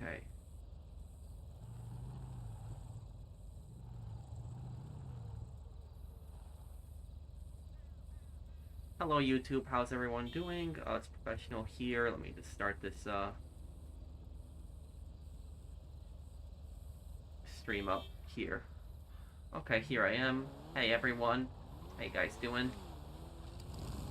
Okay. Hello YouTube, how's everyone doing? It's Professional here. Let me just start this stream up here. Okay, here I am. Hey everyone. How you guys doing?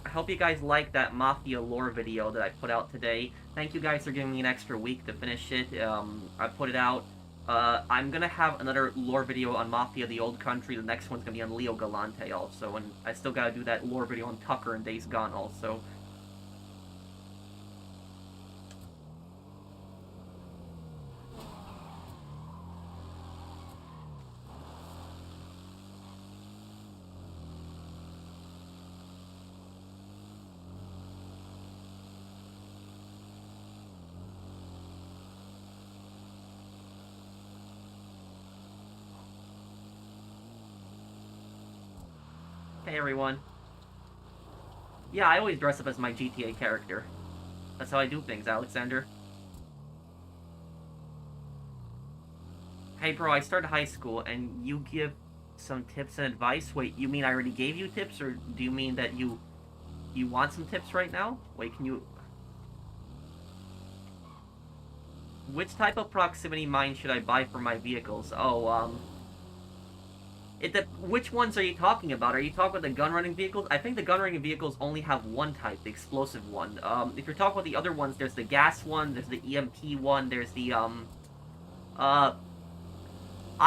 I hope you guys liked that Mafia lore video that I put out today. Thank you guys for giving me an extra week to finish it. I put it out. I'm gonna have another lore video on Mafia the Old Country. The next one's gonna be on Leo Galante also, and I still gotta do that lore video on Tucker and Days Gone also. Hey everyone. Yeah, I always dress up as my GTA character. That's how I do things, Alexander. Hey bro, I started high school and you give some tips and advice? Wait, you mean I already gave you tips, or do you mean that you want some tips right now? Wait, can you... Which type of proximity mine should I buy for my vehicles? Oh, which ones are you talking about? Are you talking about the gun-running vehicles? I think the gun-running vehicles only have one type, the explosive one. If you're talking about the other ones, there's the gas one, there's the EMP one, there's the, I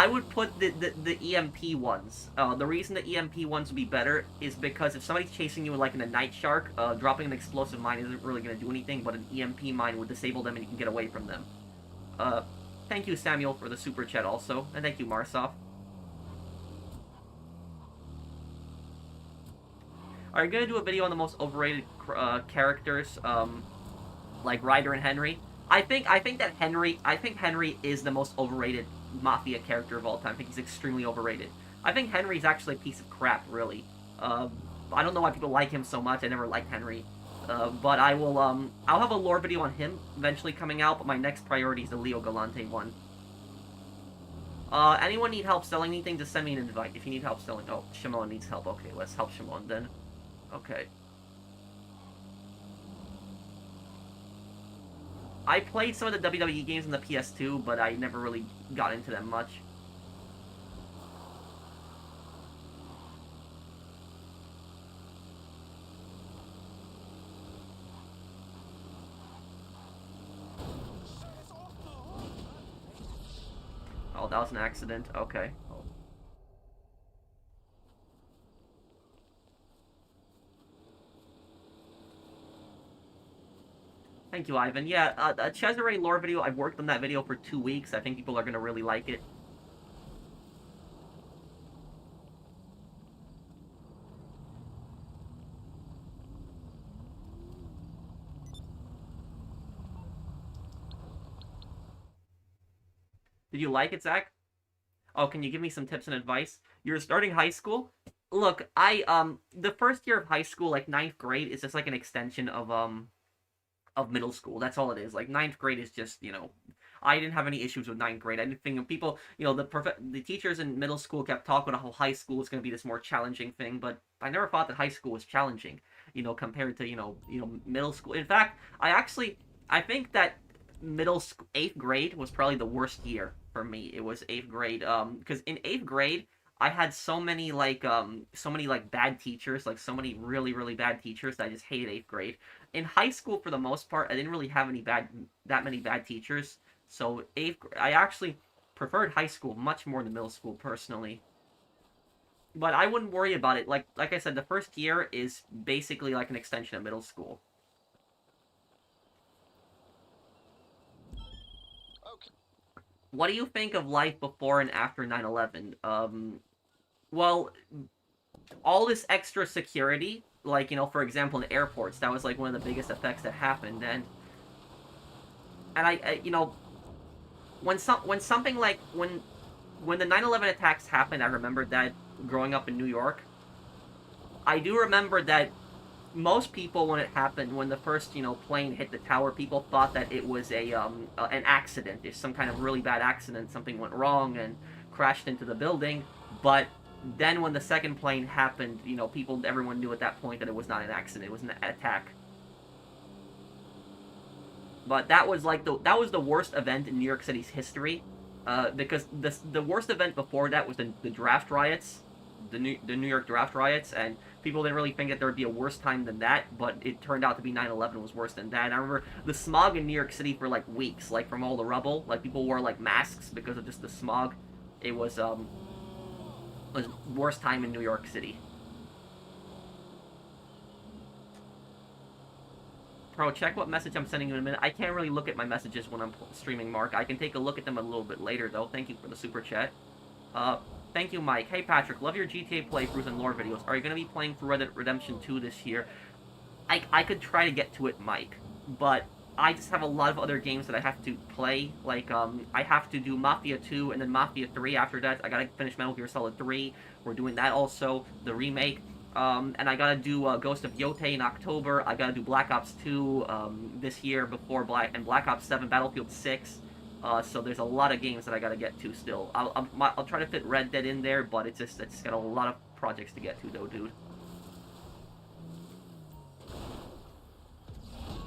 would put the EMP ones. The reason the EMP ones would be better is because if somebody's chasing you like in a night shark, dropping an explosive mine isn't really going to do anything, but an EMP mine would disable them and you can get away from them. Thank you, Samuel, for the super chat also, and thank you, Marsoff. Are you gonna do a video on the most overrated characters, like Ryder and Henry? I think that Henry is the most overrated Mafia character of all time. I think he's extremely overrated. I think Henry's actually a piece of crap, really. I don't know why people like him so much. I never liked Henry. But I'll have a lore video on him eventually coming out, but my next priority is the Leo Galante one. Anyone need help selling anything? Just send me an invite if you need help selling. Oh, Shimon needs help. Okay, let's help Shimon then. Okay. I played some of the WWE games on the PS2, but I never really got into them much. Oh, that was an accident. Okay. Oh. Thank you, Ivan. Yeah, a Cesare lore video, I've worked on that video for 2 weeks. I think people are going to really like it. Did you like it, Zach? Oh, can you give me some tips and advice? You're starting high school? Look, the first year of high school, like 9th grade, is just like an extension of middle school. That's all it is. Like 9th grade is just, I didn't have any issues with 9th grade. I didn't think people, the teachers in middle school kept talking about how high school was going to be this more challenging thing, but I never thought that high school was challenging, compared to, middle school. In fact, I think that middle school, 8th grade was probably the worst year for me. It was 8th grade, because in 8th grade, I had so many bad teachers, like so many really, really bad teachers that I just hated 8th grade. In high school, for the most part, I didn't really have that many bad teachers. So I actually preferred high school much more than middle school personally. But I wouldn't worry about it. Like I said, the first year is basically like an extension of middle school. Okay. What do you think of life before and after 9/11? Well, all this extra security, like, for example, in airports, that was like one of the biggest effects that happened. And when something like when the 9/11 attacks happened, I remembered that growing up in New York. I do remember that most people, when it happened, when the first, plane hit the tower, people thought that it was an accident. It's some kind of really bad accident. Something went wrong and crashed into the building. But then when the second plane happened, everyone knew at that point that it was not an accident. It was an attack. But that was the worst event in New York City's history, because the worst event before that was the draft riots, the New York draft riots, and people didn't really think that there would be a worse time than that, but it turned out to be 9/11 was worse than that. And I remember the smog in New York City for like weeks, like from all the rubble, like people wore like masks because of just the smog. It was worst time in New York City. Bro, check what message I'm sending you in a minute. I can't really look at my messages when I'm streaming, Mark. I can take a look at them a little bit later, though. Thank you for the super chat. Thank you, Mike. Hey, Patrick. Love your GTA playthroughs and lore videos. Are you going to be playing through Red Dead Redemption 2 this year? I could try to get to it, Mike. But I just have a lot of other games that I have to play. Like, I have to do Mafia 2 and then Mafia 3 after that. I got to finish Metal Gear Solid 3. We're doing that also, the remake. And I gotta do Ghost of Yotei in October. I gotta do Black Ops 2 this year before Black Ops 7, Battlefield 6. So there's a lot of games that I gotta get to still. I'll try to fit Red Dead in there, but it's got a lot of projects to get to though, dude.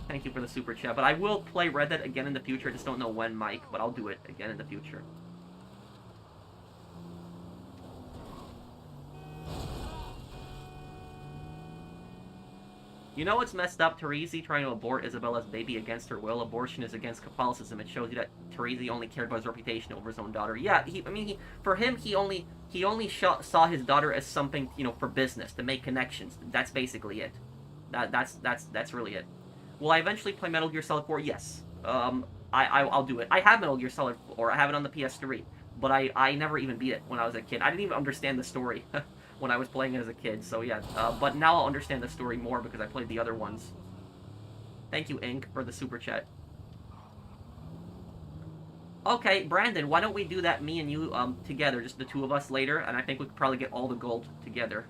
Thank you for the super chat. But I will play Red Dead again in the future. I just don't know when, Mike, but I'll do it again in the future. You know what's messed up? Terezi trying to abort Isabella's baby against her will. Abortion is against Catholicism. It shows you that Terezi only cared about his reputation over his own daughter. Yeah, he only saw his daughter as something, for business, to make connections. That's basically it. That's really it. Will I eventually play Metal Gear Solid 4? Yes. I'll do it. I have Metal Gear Solid 4. I have it on the PS3. But I never even beat it when I was a kid. I didn't even understand the story when I was playing it as a kid. So yeah, but now I'll understand the story more because I played the other ones. Thank you, Ink, for the super chat. Okay, Brandon, why don't we do that, me and you, together, just the two of us later, and I think we could probably get all the gold together.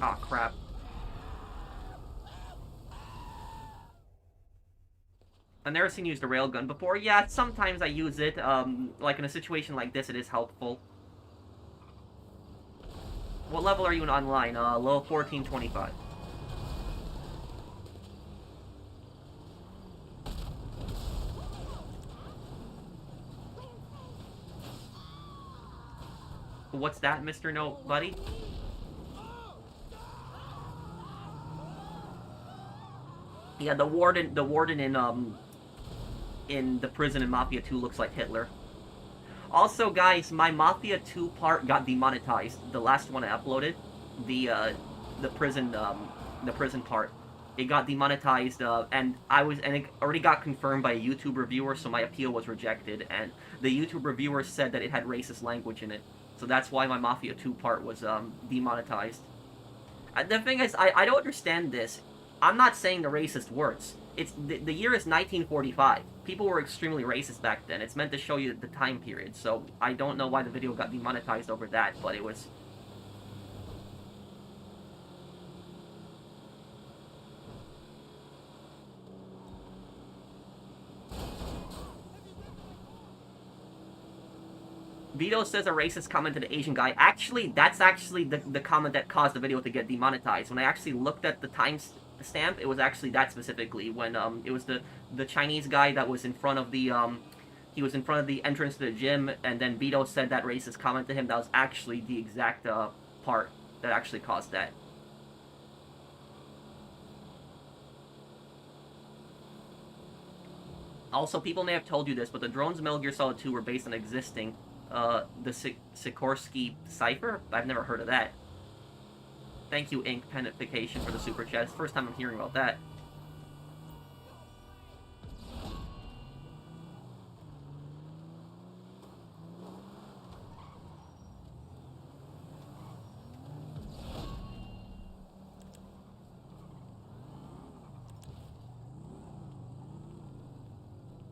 Aw, oh, crap. I've never seen you use the railgun before. Yeah, sometimes I use it. Like in a situation like this, it is helpful. What level are you in online? Level 1425. What's that, Mr. Nobody? Yeah, the warden in the prison in Mafia 2 looks like Hitler. Also, guys, my Mafia 2 part got demonetized. The last one I uploaded, the prison part, it got demonetized, and it already got confirmed by a YouTube reviewer, so my appeal was rejected, and the YouTube reviewer said that it had racist language in it, so that's why my Mafia 2 part was demonetized. The thing is, I don't understand this. I'm not saying the racist words. It's the year is 1945. People were extremely racist back then. It's meant to show you the time period. So I don't know why the video got demonetized over that, but it was. Vito says a racist comment to the Asian guy. Actually, that's actually the comment that caused the video to get demonetized. When I actually looked at the timestamp, it was actually that specifically when it was the Chinese guy that was in front of the he was in front of the entrance to the gym, and then Vito said that racist comment to him. That was actually the exact part that actually caused that. Also, people may have told you this, but the drones in Metal Gear Solid 2 were based on existing the Sikorsky cipher. I've never heard of that. Thank you, Ink Penification, for the super chat. It's the first time I'm hearing about that.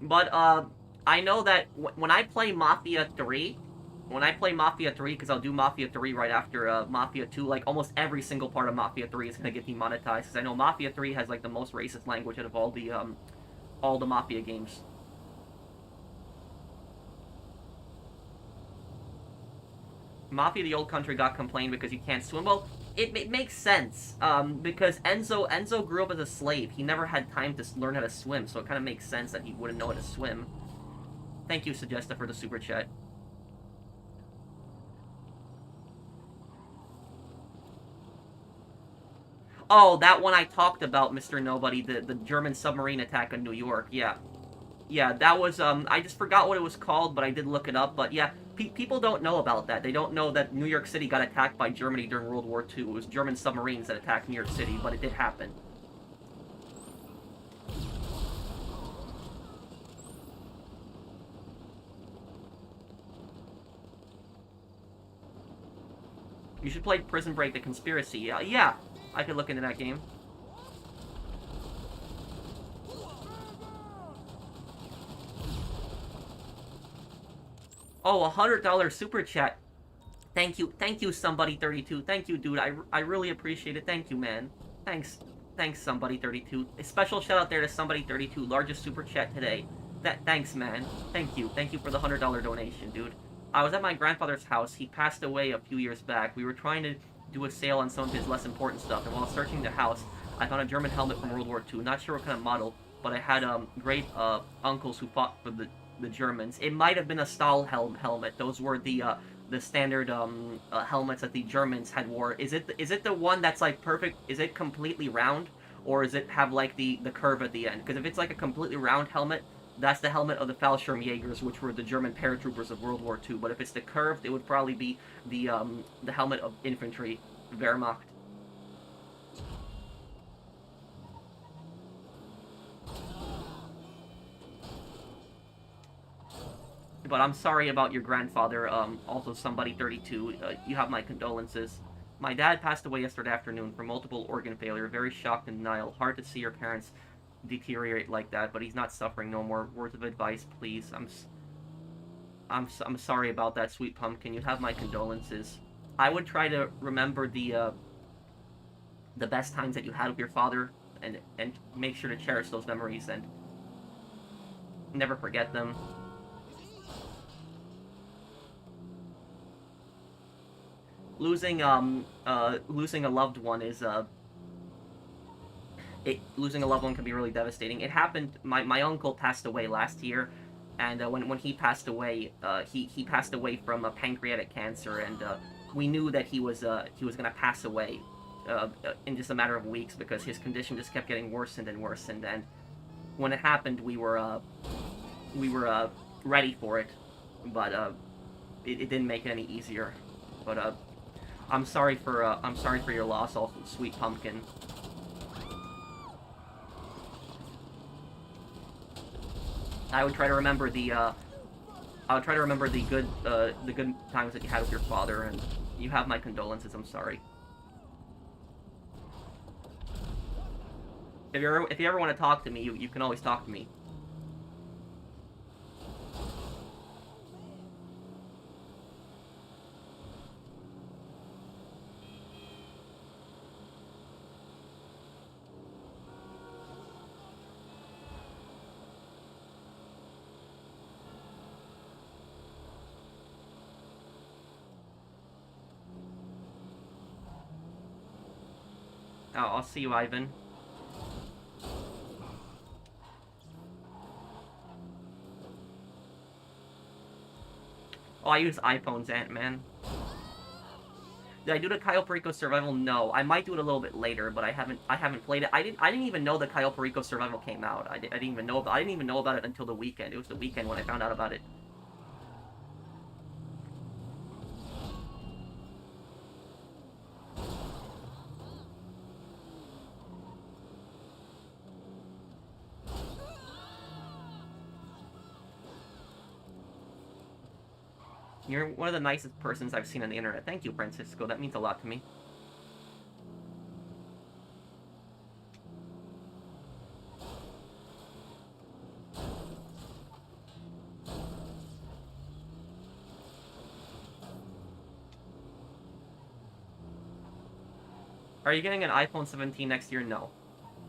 But, I know that when I play Mafia 3, because I'll do Mafia 3 right after Mafia 2, like, almost every single part of Mafia 3 is gonna get demonetized, because I know Mafia 3 has, like, the most racist language out of all the Mafia games. Mafia the Old Country got complained because you can't swim. Well, it makes sense, because Enzo grew up as a slave. He never had time to learn how to swim, so it kind of makes sense that he wouldn't know how to swim. Thank you, Sugesta, for the super chat. Oh, that one I talked about, Mr. Nobody, the German submarine attack on New York. Yeah. Yeah, that was, I just forgot what it was called, but I did look it up. But yeah, people don't know about that. They don't know that New York City got attacked by Germany during World War II. It was German submarines that attacked New York City, but it did happen. You should play Prison Break: The Conspiracy. Yeah, I could look into that game. Oh, $100 super chat. Thank you, somebody32. Thank you, dude. I really appreciate it. Thank you, man. Thanks, somebody32. A special shout out there to somebody32, largest super chat today. Thanks, man. Thank you for the $100 donation, dude. I was at my grandfather's house. He passed away a few years back. We were trying to do a sale on some of his less important stuff, and while searching the house, I found a German helmet from World War II. Not sure what kind of model, but I had great uncles who fought for the Germans. It might have been a Stahl helmet. Those were the standard helmets that the Germans had wore. Is it the one that's like perfect? Is it completely round, or does it have like the curve at the end? Because if it's like a completely round helmet, that's the helmet of the Fallschirmjägers, which were the German paratroopers of World War II. But if it's the curved, it would probably be the helmet of infantry, Wehrmacht. But I'm sorry about your grandfather. Also, somebody32. You have my condolences. My dad passed away yesterday afternoon from multiple organ failure. Very shocked and denial. Hard to see your parents deteriorate like that, but he's not suffering no more. Words of advice, please. I'm sorry about that, sweet pumpkin. You have my condolences. I would try to remember the best times that you had with your father, and make sure to cherish those memories and never forget them. Losing a loved one is losing a loved one can be really devastating. It happened. My uncle passed away last year, and when he passed away, he passed away from a pancreatic cancer, and we knew that he was gonna pass away in just a matter of weeks because his condition just kept getting worsened and worsened. And when it happened, we were ready for it, but it didn't make it any easier. But I'm sorry for your loss, also, sweet pumpkin. I would try to remember the good times that you had with your father, and you have my condolences. I'm sorry. If you ever want to talk to me, you can always talk to me. I'll see you, Ivan. Oh, I use iPhones, Ant-Man. Did I do the Cayo Perico Survival? No. I might do it a little bit later, but I haven't played it. I didn't even know the Cayo Perico Survival came out. I didn't even know about it until the weekend. It was the weekend when I found out about it. You're one of the nicest persons I've seen on the internet. Thank you, Francisco. That means a lot to me. Are you getting an iPhone 17 next year? No.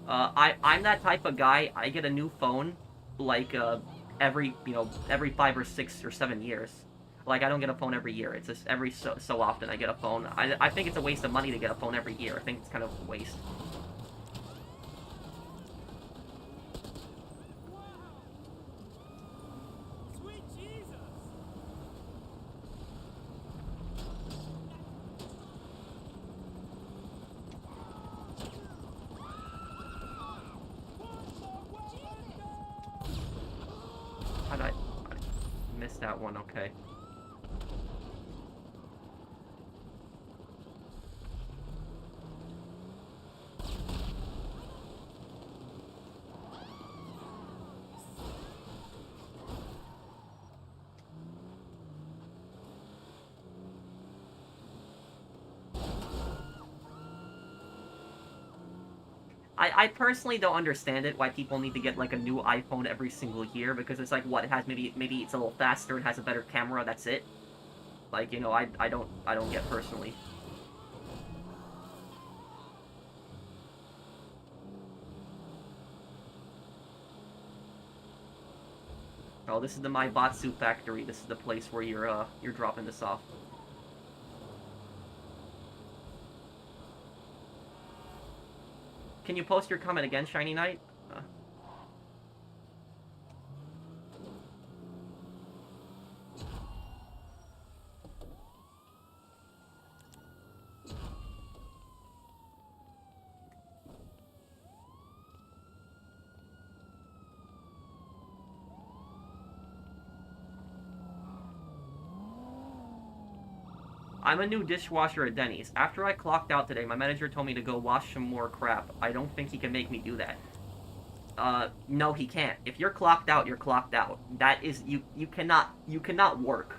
I'm that type of guy. I get a new phone, like, every 5 or 6 or 7 years. Like, I don't get a phone every year. It's just every so often I get a phone. I think it's a waste of money to get a phone every year. I think it's kind of a waste. I missed that one, okay. I personally don't understand it, why people need to get, like, a new iPhone every single year, because it's like, what, it has, maybe it's a little faster, it has a better camera, that's it. Like, you know, I don't get personally. Oh, this is the Maibatsu factory, this is the place where you're dropping this off. Can you post your comment again, Shiny Knight? I'm a new dishwasher at Denny's. After I clocked out today, my manager told me to go wash some more crap. I don't think he can make me do that. No, he can't. If you're clocked out, you're clocked out. That is, you cannot work,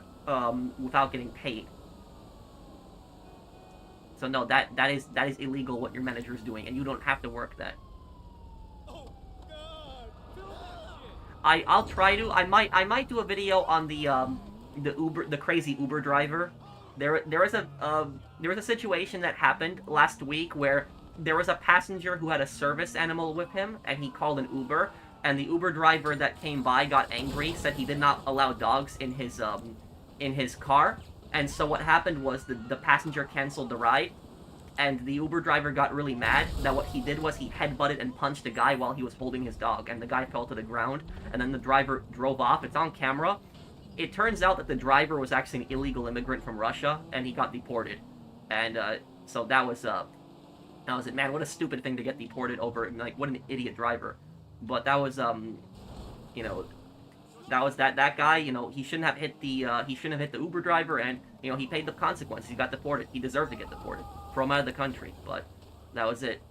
without getting paid. So no, that is illegal what your manager is doing, and you don't have to work that. Oh, God. I'll try to. I might do a video on the crazy Uber driver. There was a situation that happened last week where there was a passenger who had a service animal with him, and he called an Uber, and the Uber driver that came by got angry, said he did not allow dogs in his car, and so what happened was the passenger canceled the ride, and the Uber driver got really mad that what he did was he headbutted and punched a guy while he was holding his dog, and the guy fell to the ground, and then the driver drove off. It's on camera. It turns out that the driver was actually an illegal immigrant from Russia, and he got deported. And, so that was it. Man, what a stupid thing to get deported over. Like, what an idiot driver. But that was, you know, that was that guy, you know, he shouldn't have hit the Uber driver, and, you know, he paid the consequences. He got deported. He deserved to get deported. Throw him out of the country. But that was it.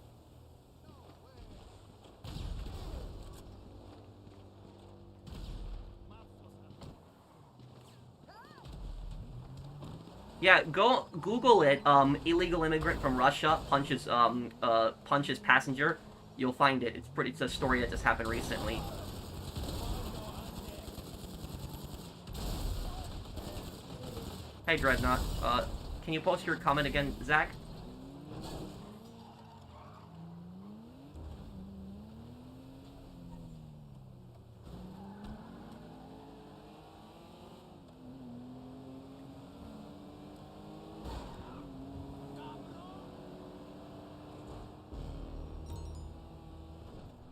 Yeah, go Google it. Illegal immigrant from Russia punches passenger. You'll find it. It's a story that just happened recently. Hey Dreadnought, can you post your comment again, Zach?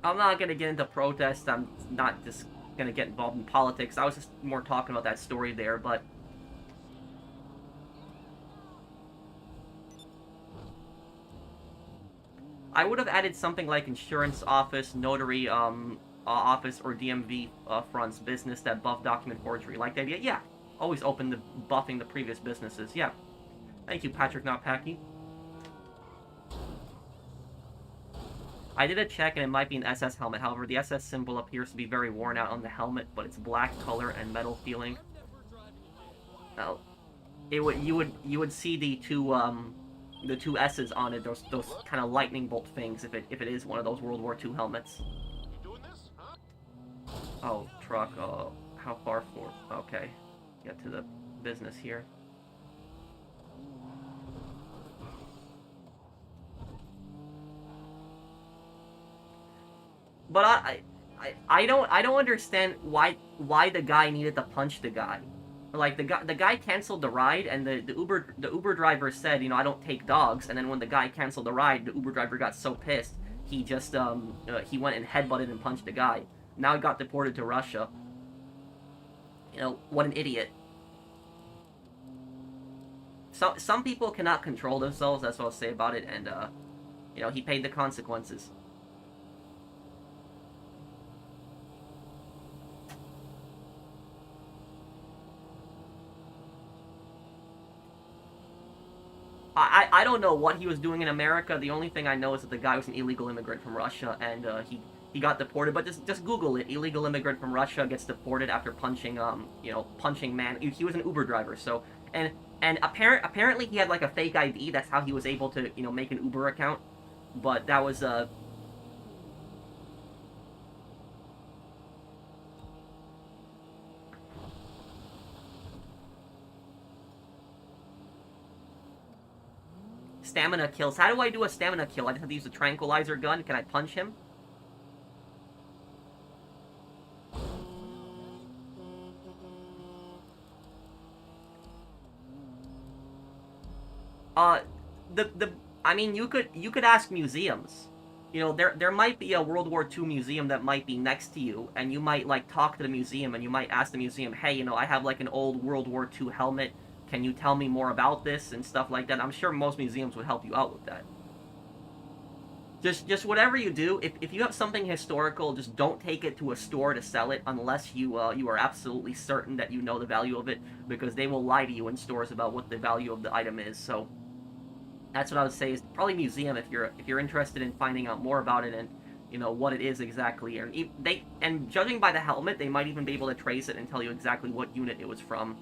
I'm not gonna get into protests. I'm not just gonna get involved in politics. I was just more talking about that story there, but I would have added something like insurance office, notary office, or DMV fronts business that buff document forgery. Like the idea? Yeah. Always open to buffing the previous businesses. Yeah. Thank you, Patrick Not Packy. I did a check and it might be an SS helmet. However, the SS symbol appears to be very worn out on the helmet, but it's black color and metal feeling. Oh, you would see the two S's on it, those kind of lightning bolt things, if it is one of those World War II helmets. Oh, truck. Oh, how far for? Okay, get to the business here. But I don't understand why the guy needed to punch the guy. Like the guy canceled the ride, and the Uber driver said, I don't take dogs. And then when the guy canceled the ride, the Uber driver got so pissed, he just he went and headbutted and punched the guy. Now he got deported to Russia. What an idiot. Some people cannot control themselves. That's what I'll say about it. And he paid the consequences. I don't know what he was doing in America. The only thing I know is that the guy was an illegal immigrant from Russia, and he got deported. But just Google it. Illegal immigrant from Russia gets deported after punching punching man. He was an Uber driver, so and apparently he had like a fake ID. That's how he was able to make an Uber account. But that was stamina kills. How do I do a stamina kill? I just have to use a tranquilizer gun. Can I punch him? Uh, I mean, you could ask museums. There might be a World War II museum that might be next to you, and you might like talk to the museum, and you might ask the museum, hey, I have like an old World War II helmet. Can you tell me more about this and stuff like that? I'm sure most museums would help you out with that. Just whatever you do, if you have something historical, just don't take it to a store to sell it unless you are absolutely certain that you know the value of it, because they will lie to you in stores about what the value of the item is. So that's what I would say is probably museum if you're interested in finding out more about it and what it is exactly. And judging by the helmet, they might even be able to trace it and tell you exactly what unit it was from.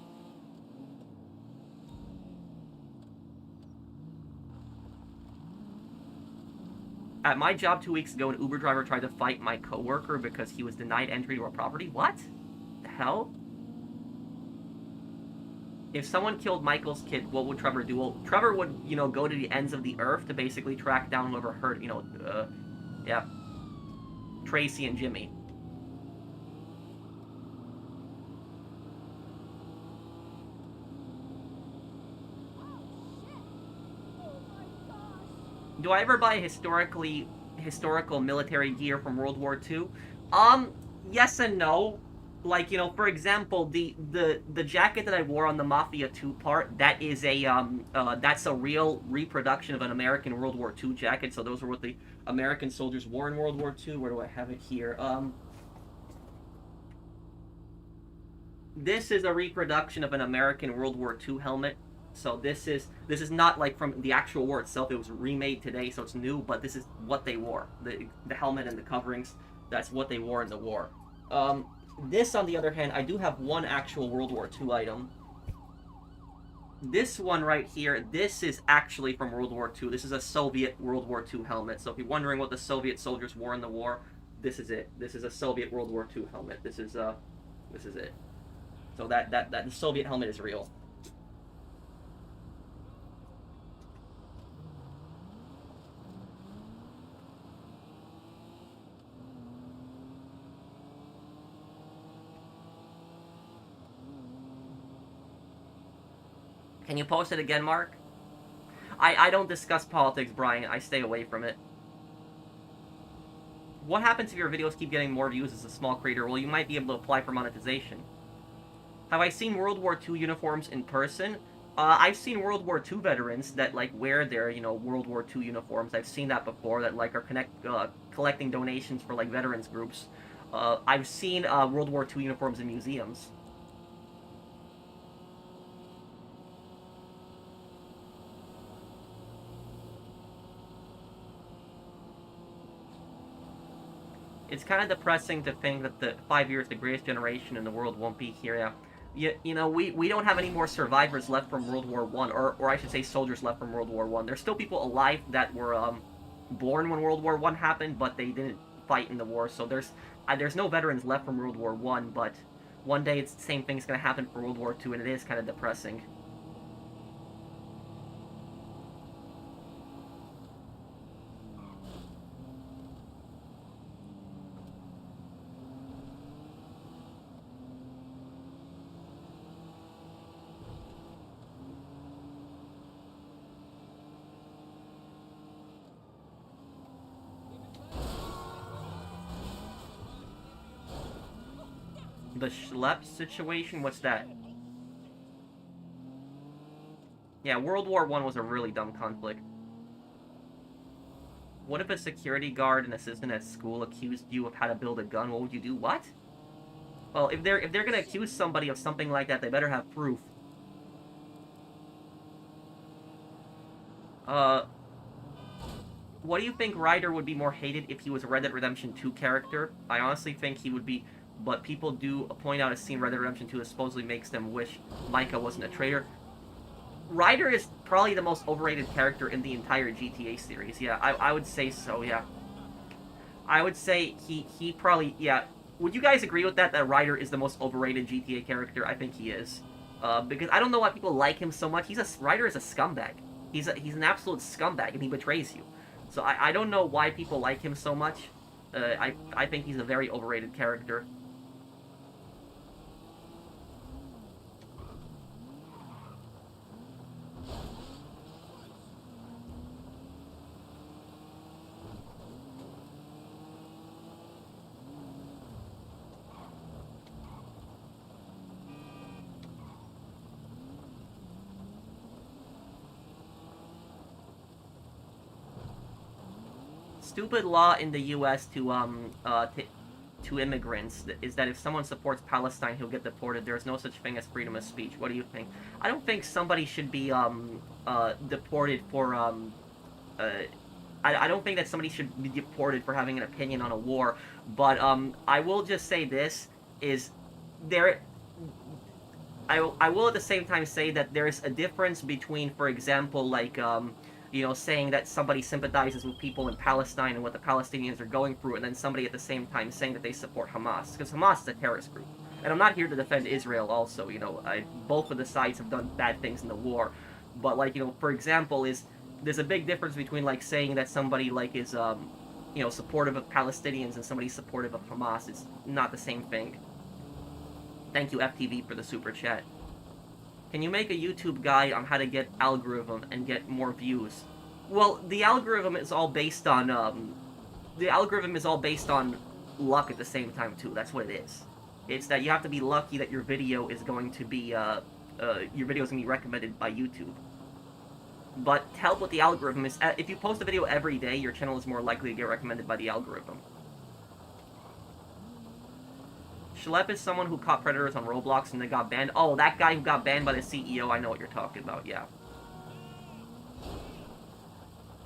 At my job 2 weeks ago, an Uber driver tried to fight my coworker because he was denied entry to our property. What? The hell? If someone killed Michael's kid, what would Trevor do? Well, Trevor would, go to the ends of the earth to basically track down whoever hurt, yeah, Tracy and Jimmy. Do I ever buy historical military gear from World War II? Yes and no. Like, for example, the jacket that I wore on the Mafia 2 part, that's a real reproduction of an American World War II jacket. So those are what the American soldiers wore in World War II. Where do I have it here? This is a reproduction of an American World War II helmet. So this is not like from the actual war itself. It was remade today, so it's new. But this is what they wore. The helmet and the coverings. That's what they wore in the war. This, on the other hand, I do have one actual World War II item. This one right here, this is actually from World War II. This is a Soviet World War II helmet. So if you're wondering what the Soviet soldiers wore in the war, this is it. This is a Soviet World War II helmet. This is it. So that the Soviet helmet is real. Can you post it again, Mark? I don't discuss politics, Brian. I stay away from it. What happens if your videos keep getting more views as a small creator? Well, you might be able to apply for monetization. Have I seen World War II uniforms in person? I've seen World War II veterans that like wear their World War II uniforms. I've seen that before. That like are collecting donations for like veterans groups. I've seen World War II uniforms in museums. It's kind of depressing to think that the 5 years, the greatest generation in the world won't be here. You know, we don't have any more survivors left from World War One, or I should say, soldiers left from World War One. There's still people alive that were born when World War One happened, but they didn't fight in the war. So there's no veterans left from World War One, but one day it's the same thing's gonna happen for World War Two, and it is kind of depressing. The schlep situation? What's that? Yeah, World War One was a really dumb conflict. What if a security guard and assistant at school accused you of how to build a gun? What would you do? What? Well, if they're gonna accuse somebody of something like that, they better have proof. What do you think Ryder would be more hated if he was a Red Dead Redemption 2 character? I honestly think he would be, but people do point out a scene Red Dead Redemption 2 that supposedly makes them wish Micah wasn't a traitor. Ryder is probably the most overrated character in the entire GTA series. Yeah, I would say so, yeah. I would say he probably, yeah. Would you guys agree with that, that Ryder is the most overrated GTA character? I think he is. Because I don't know why people like him so much. Ryder is a scumbag. He's an absolute scumbag, and he betrays you. So I don't know why people like him so much. I think he's a very overrated character. Stupid law in the U.S. to immigrants is that if someone supports Palestine, he'll get deported. There's no such thing as freedom of speech. What do you think? I don't think somebody should be deported for I don't think that somebody should be deported for having an opinion on a war. But I will just say this is there. I will at the same time say that there's a difference between, for example, like you know, saying that somebody sympathizes with people in Palestine and what the Palestinians are going through, and then somebody at the same time saying that they support Hamas, because Hamas is a terrorist group. And I'm not here to defend Israel also, you know, both of the sides have done bad things in the war, but, like, you know, for example, there's a big difference between, like, saying that somebody, like, is, you know, supportive of Palestinians and somebody supportive of Hamas. It's not the same thing. Thank you, FTV, for the super chat. Can you make a YouTube guide on how to get algorithm and get more views? Well, the algorithm is all based on luck at the same time too. That's what it is. It's that you have to be lucky that your video is going to be recommended by YouTube. But to help with the algorithm is if you post a video every day, your channel is more likely to get recommended by the algorithm. Schlep is someone who caught predators on Roblox and they got banned. Oh, that guy who got banned by the CEO, I know what you're talking about, yeah.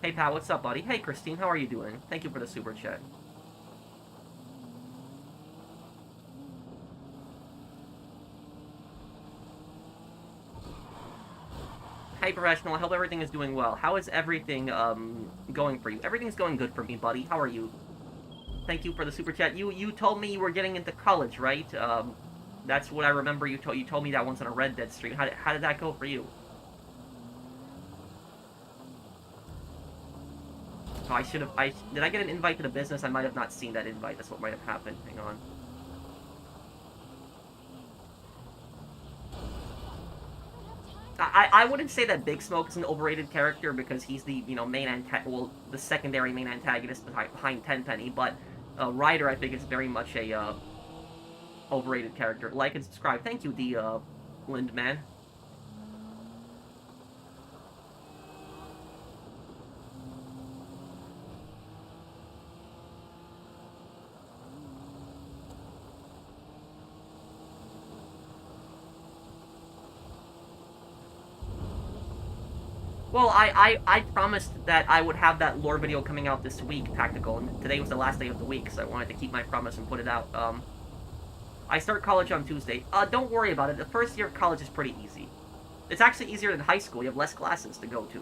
Hey, Pat, what's up, buddy? Hey, Christine, how are you doing? Thank you for the super chat. Hey, Professional, I hope everything is doing well. How is everything, going for you? Everything's going good for me, buddy. How are you? Thank you for the super chat. You told me you were getting into college, right? That's what I remember. You told me that once on a Red Dead stream. How did that go for you? Oh, did I get an invite to the business? I might have not seen that invite. That's what might have happened. Hang on. I wouldn't say that Big Smoke is an overrated character because he's the, you know, the secondary main antagonist behind Tenpenny, but Ryder, I think, is very much a overrated character. Like and subscribe. Thank you, the Lindman. Well, I promised that I would have that lore video coming out this week, Tactical, and today was the last day of the week, so I wanted to keep my promise and put it out. I start college on Tuesday. Don't worry about it. The first year of college is pretty easy. It's actually easier than high school. You have less classes to go to.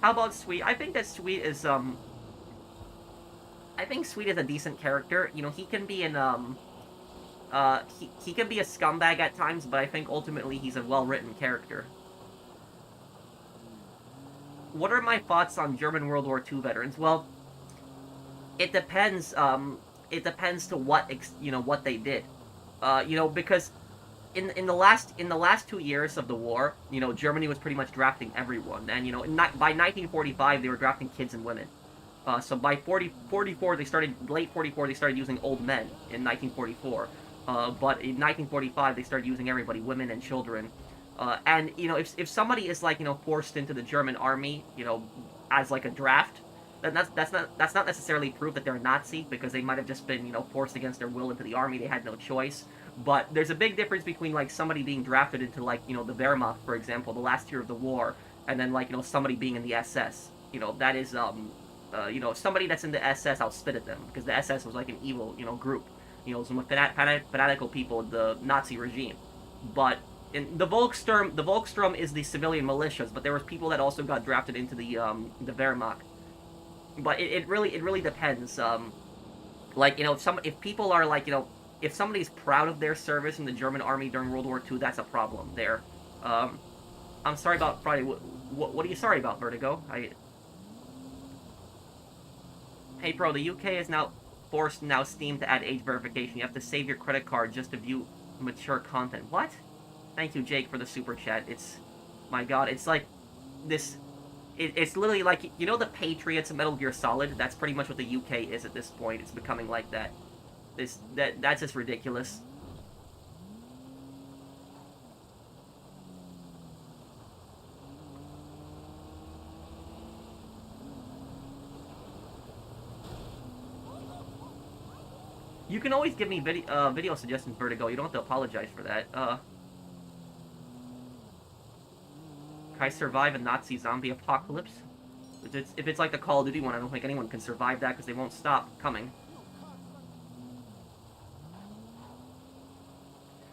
How about Sweet? I think that Sweet is I think Sweet is a decent character. You know, he can be he can be a scumbag at times, but I think ultimately he's a well-written character. What are my thoughts on German World War II veterans? Well, it depends. It depends to what what they did. Because in the last 2 years of the war, Germany was pretty much drafting everyone, and by 1945 they were drafting kids and women. So by 44 they started late 44 they started using old men in 1944. But in 1945 they started using everybody, women and children. And if somebody is forced into the German army, as like a draft, then that's not necessarily proof that they're a Nazi, because they might have just been forced against their will into the army. They had no choice. But there's a big difference between somebody being drafted into the Wehrmacht, for example, the last year of the war, and then somebody being in the SS. That is somebody that's in the SS, I'll spit at them, because the SS was like an evil group, some fanatical people of the Nazi regime. But in the Volkssturm is the civilian militias, but there was people that also got drafted into the Wehrmacht. But it really depends. If people are if somebody's proud of their service in the German army during World War II, that's a problem there. I'm sorry about Friday. What are you sorry about, Vertigo? Hey, bro, the UK is now forced Steam to add age verification. You have to save your credit card just to view mature content. What? Thank you, Jake, for the super chat. It's, my God, it's like this. It's literally like the Patriots in Metal Gear Solid. That's pretty much what the UK is at this point. It's becoming like that. That's just ridiculous. You can always give me video suggestions, Vertigo. You don't have to apologize for that. Can I survive a Nazi zombie apocalypse? If it's like the Call of Duty one, I don't think anyone can survive that because they won't stop coming.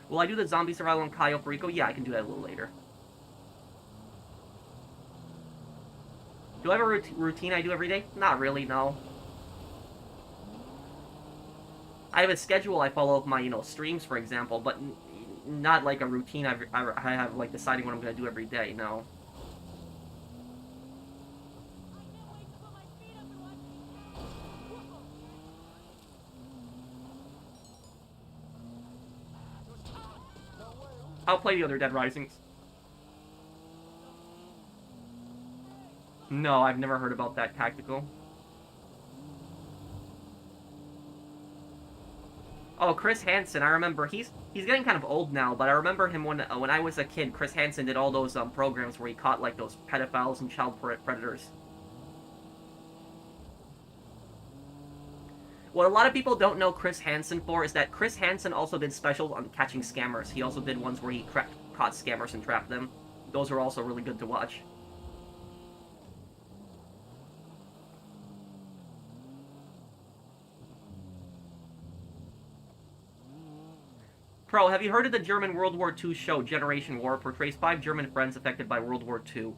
Will I do the zombie survival on Cayo Perico? Yeah, I can do that a little later. Do I have a routine I do every day? Not really, no. I have a schedule I follow with my, streams, for example, but not like a routine I have, like, deciding what I'm going to do every day, no. I'll play the other Dead Risings. No, I've never heard about that tactical. Oh, Chris Hansen, I remember he's getting kind of old now, but I remember him when I was a kid. Chris Hansen did all those programs where he caught like those pedophiles and child predators. What a lot of people don't know Chris Hansen for is that Chris Hansen also did specials on catching scammers. He also did ones where he caught scammers and trapped them. Those were also really good to watch. Pro, have you heard of the German World War II show Generation War? It portrays 5 German friends affected by World War II.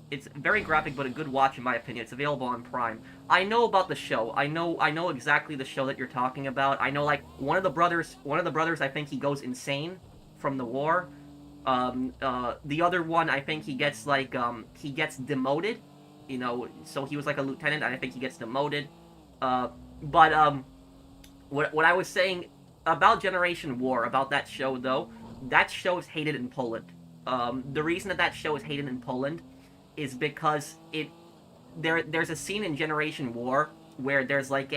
It's very graphic, but a good watch in my opinion. It's available on Prime. I know about the show. I know exactly the show that you're talking about. I know like one of the brothers. I think he goes insane from the war. The other one, I think he gets demoted. So he was like a lieutenant, and I think he gets demoted. What I was saying about Generation War, about that show though, that show is hated in Poland. The reason that show is hated in Poland is because there's a scene in Generation War where there's like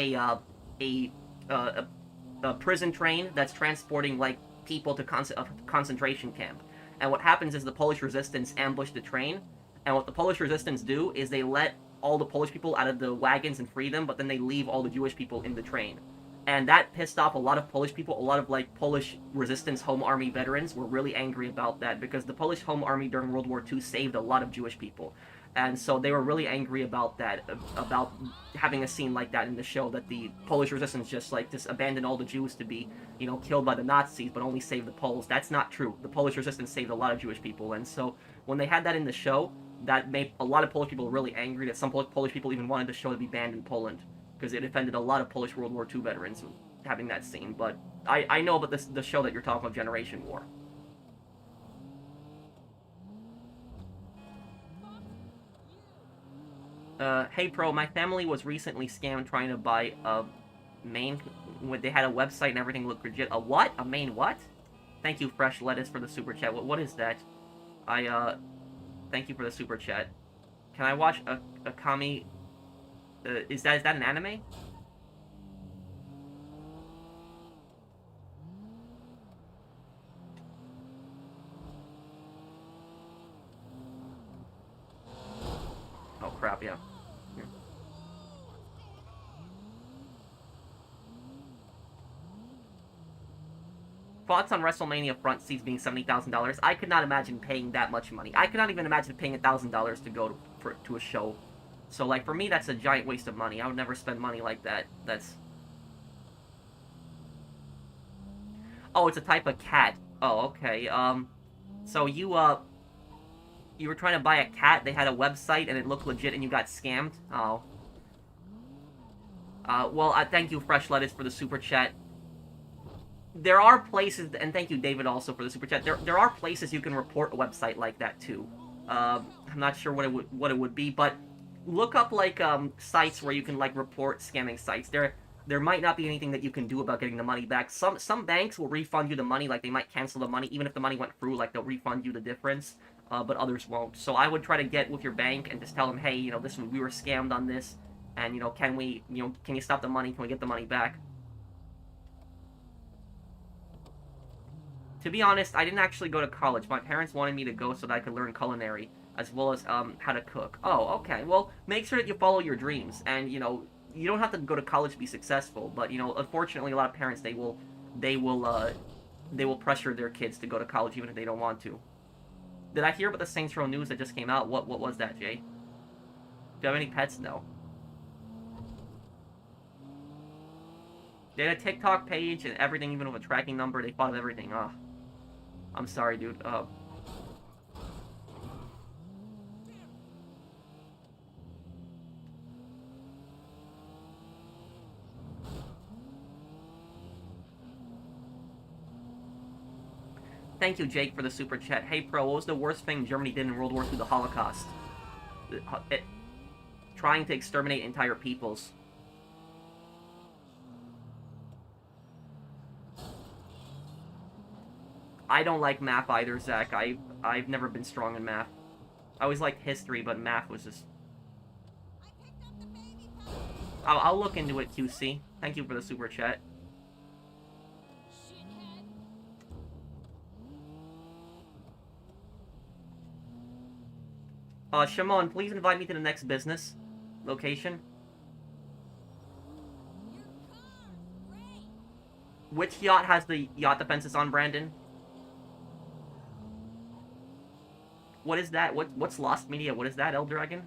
a prison train that's transporting like people to a concentration camp. And what happens is the Polish resistance ambush the train, and what the Polish resistance do is they let all the Polish people out of the wagons and free them, but then they leave all the Jewish people in the train. And that pissed off a lot of Polish people. A lot of like Polish resistance home army veterans were really angry about that, because the Polish home army during World War II saved a lot of Jewish people. And so they were really angry about that, about having a scene like that in the show, that the Polish resistance just abandoned all the Jews to be, killed by the Nazis, but only saved the Poles. That's not true. The Polish resistance saved a lot of Jewish people, and so when they had that in the show, that made a lot of Polish people really angry, that some Polish people even wanted the show to be banned in Poland, because it offended a lot of Polish World War II veterans having that scene. But I know about the show that you're talking about, Generation War. Hey Pro, my family was recently scammed trying to buy a main, when they had a website and everything looked legit. A what? A main what? Thank you, Fresh Lettuce, for the super chat. What is that? Thank you for the super chat. Can I watch a kami? Is that an anime? Oh crap, yeah. Here. Thoughts on WrestleMania front seats being $70,000? I could not imagine paying that much money. I could not even imagine paying $1,000 to go to a show. So, like, for me, that's a giant waste of money. I would never spend money like that. That's... Oh, it's a type of cat. Oh, okay. So you were trying to buy a cat, they had a website, and it looked legit, and you got scammed? Oh. Well, thank you, Fresh Lettuce, for the super chat. There are places, and thank you, David, also, for the super chat. There are places you can report a website like that, too. I'm not sure what it would be, but look up, like, sites where you can, like, report scamming sites. There might not be anything that you can do about getting the money back. Some banks will refund you the money, like, they might cancel the money, even if the money went through, like, they'll refund you the difference. But others won't. So I would try to get with your bank and just tell them, hey, we were scammed on this, and, can you stop the money? Can we get the money back? To be honest, I didn't actually go to college. My parents wanted me to go so that I could learn culinary, as well as, how to cook. Oh, okay. Well, make sure that you follow your dreams, and, you don't have to go to college to be successful, but, unfortunately, a lot of parents, they will pressure their kids to go to college even if they don't want to. Did I hear about the Saints Row news that just came out? What was that, Jay? Do you have any pets? No. They had a TikTok page and everything, even with a tracking number. They thought of everything. Ugh. I'm sorry, dude. Thank you, Jake, for the super chat. Hey, Pro, what was the worst thing Germany did in World War II? The Holocaust. Trying to exterminate entire peoples. I don't like math either, Zach. I've never been strong in math. I always liked history, but math was just... I'll look into it, QC. Thank you for the super chat. Shimon, please invite me to the next business location. Which yacht has the yacht defenses on, Brandon? What is that? What's Lost Media? What is that, Eldragon?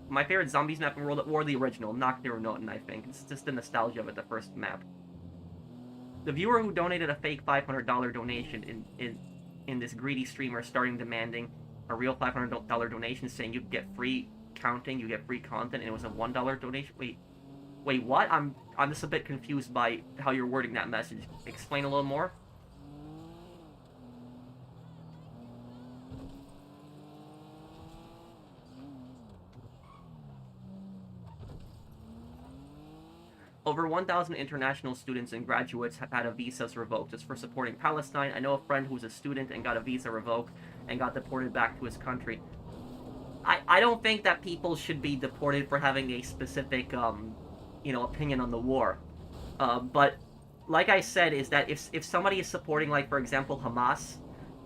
My favorite zombies map in World at War, the original, not the Noten, I think. It's just the nostalgia of it, the first map. The viewer who donated a fake $500 donation in this greedy streamer starting demanding a real $500 donation, saying you get free counting, you get free content, and it was a $1 donation. Wait, what? I'm just a bit confused by how you're wording that message. Explain a little more. Over 1,000 international students and graduates have had a visas revoked just for supporting Palestine. I know a friend who's a student and got a visa revoked and got deported back to his country. I don't think that people should be deported for having a specific, opinion on the war. But like I said, is that if somebody is supporting, like for example, Hamas,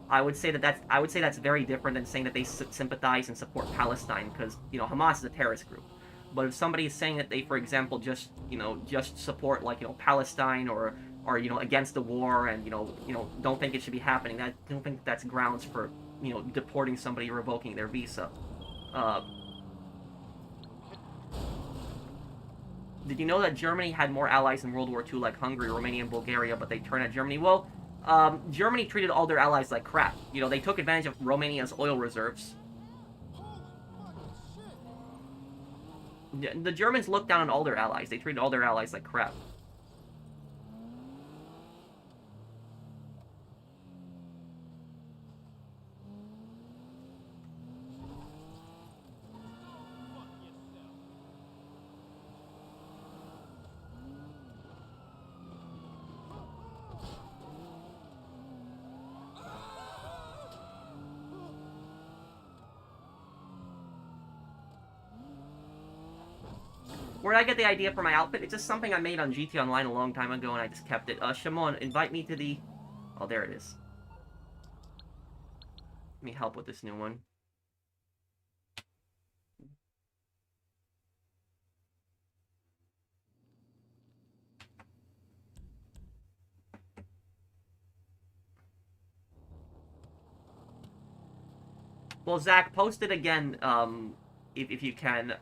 I would say that's very different than saying that they sympathize and support Palestine, because Hamas is a terrorist group. But if somebody is saying that they, for example, just support like Palestine, or against the war, and don't think it should be happening, I don't think that's grounds for deporting somebody, revoking their visa. Uh, did you know that Germany had more allies in World War II, like Hungary, Romania, and Bulgaria, but they turned at Germany? Well, Germany treated all their allies like crap. They took advantage of Romania's oil reserves. The Germans looked down on all their allies. They treated all their allies like crap. Where did I get the idea for my outfit? It's just something I made on GT Online a long time ago, and I just kept it. Shimon, invite me to the... Oh, there it is. Let me help with this new one. Well, Zach, post it again, if you can.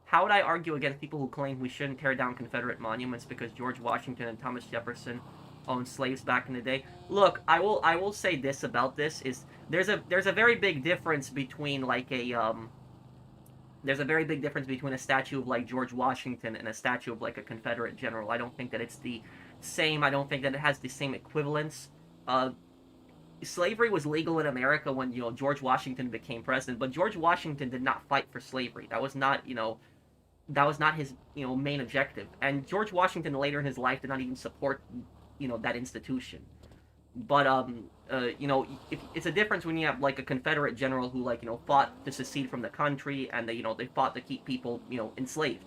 How would I argue against people who claim we shouldn't tear down Confederate monuments because George Washington and Thomas Jefferson owned slaves back in the day? Look, I will say this about this, is there's a very big difference between like there's a very big difference between a statue of like George Washington and a statue of like a Confederate general. I don't think that it's the same. I don't think that it has the same equivalence. Slavery was legal in America when George Washington became president, but George Washington did not fight for slavery. That was not his main objective. And George Washington later in his life did not even support that institution. But it's a difference when you have like a Confederate general who fought to secede from the country, and they fought to keep people enslaved.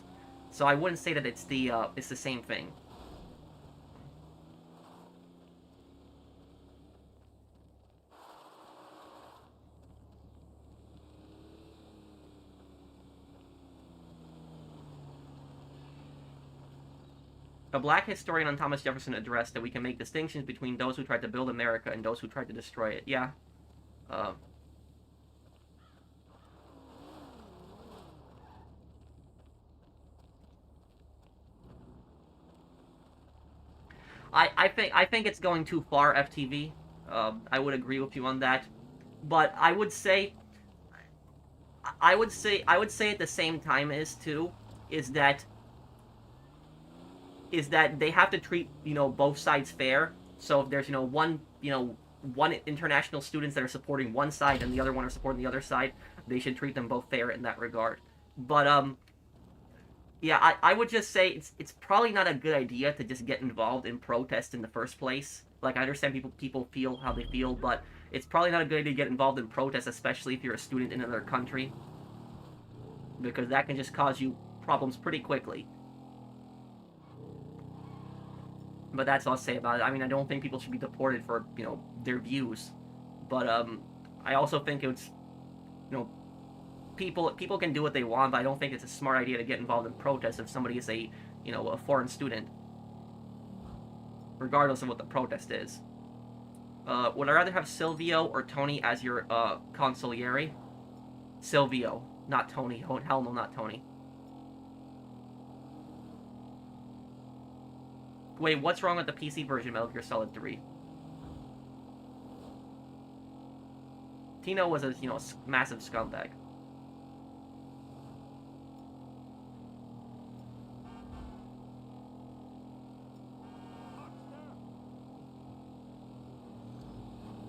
So I wouldn't say that it's the same thing. A black historian on Thomas Jefferson addressed that we can make distinctions between those who tried to build America and those who tried to destroy it. Yeah. Uh, I think it's going too far, FTV. I would agree with you on that, but I would say at the same time is that they have to treat both sides fair. So if there's one international students that are supporting one side and the other one are supporting the other side, they should treat them both fair in that regard. But yeah, I would just say it's probably not a good idea to just get involved in protest in the first place. Like, I understand people feel how they feel, but it's probably not a good idea to get involved in protest, especially if you're a student in another country, because that can just cause you problems pretty quickly. But that's all I'll say about it. I mean, I don't think people should be deported for their views, but I also think it's you know people can do what they want, but I don't think it's a smart idea to get involved in protests if somebody is a foreign student, regardless of what the protest is. Would I rather have Silvio or Tony as your consigliere? Silvio, not Tony. Oh, hell no, not Tony. Wait, what's wrong with the PC version of Metal Gear Solid 3? Tino was a massive scumbag.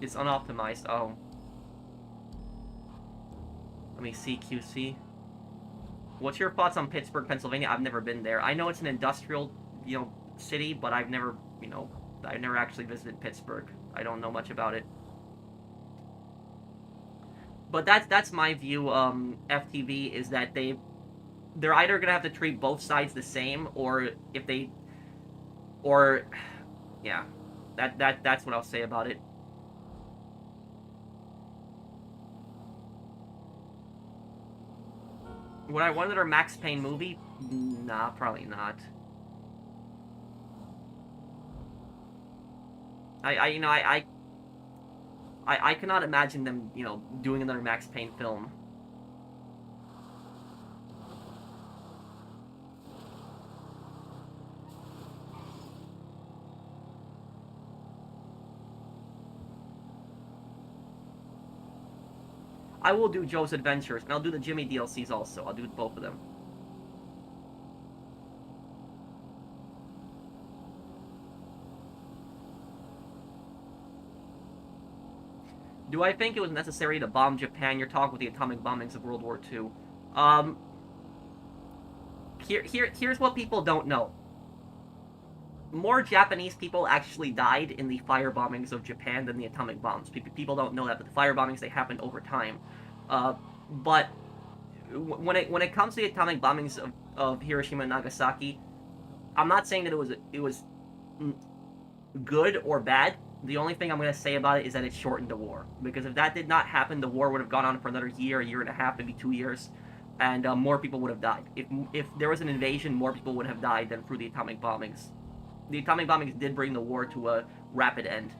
It's unoptimized. Oh. Let me see, QC. What's your thoughts on Pittsburgh, Pennsylvania? I've never been there. I know it's an industrial, city, but I've never actually visited Pittsburgh. I don't know much about it. but that's my view. FTV is that they're either gonna have to treat both sides the same, or if they, or yeah, that's what I'll say about it. Would I want another Max Payne movie? Nah, probably not. You know, I cannot imagine them, you know, doing another Max Payne film. I will do Joe's Adventures, and I'll do the Jimmy DLCs also. I'll do both of them. Do I think it was necessary to bomb Japan? You're talking with the atomic bombings of World War II. Um, here's what people don't know. More Japanese people actually died in the fire bombings of Japan than the atomic bombs. People don't know that, but the fire bombings, they happened over time. But when it comes to the atomic bombings of Hiroshima and Nagasaki, I'm not saying that it was good or bad. The only thing I'm going to say about it is that it shortened the war. Because if that did not happen, the war would have gone on for another year and a half, maybe 2 years, and more people would have died. If there was an invasion, more people would have died than through the atomic bombings. The atomic bombings did bring the war to a rapid end.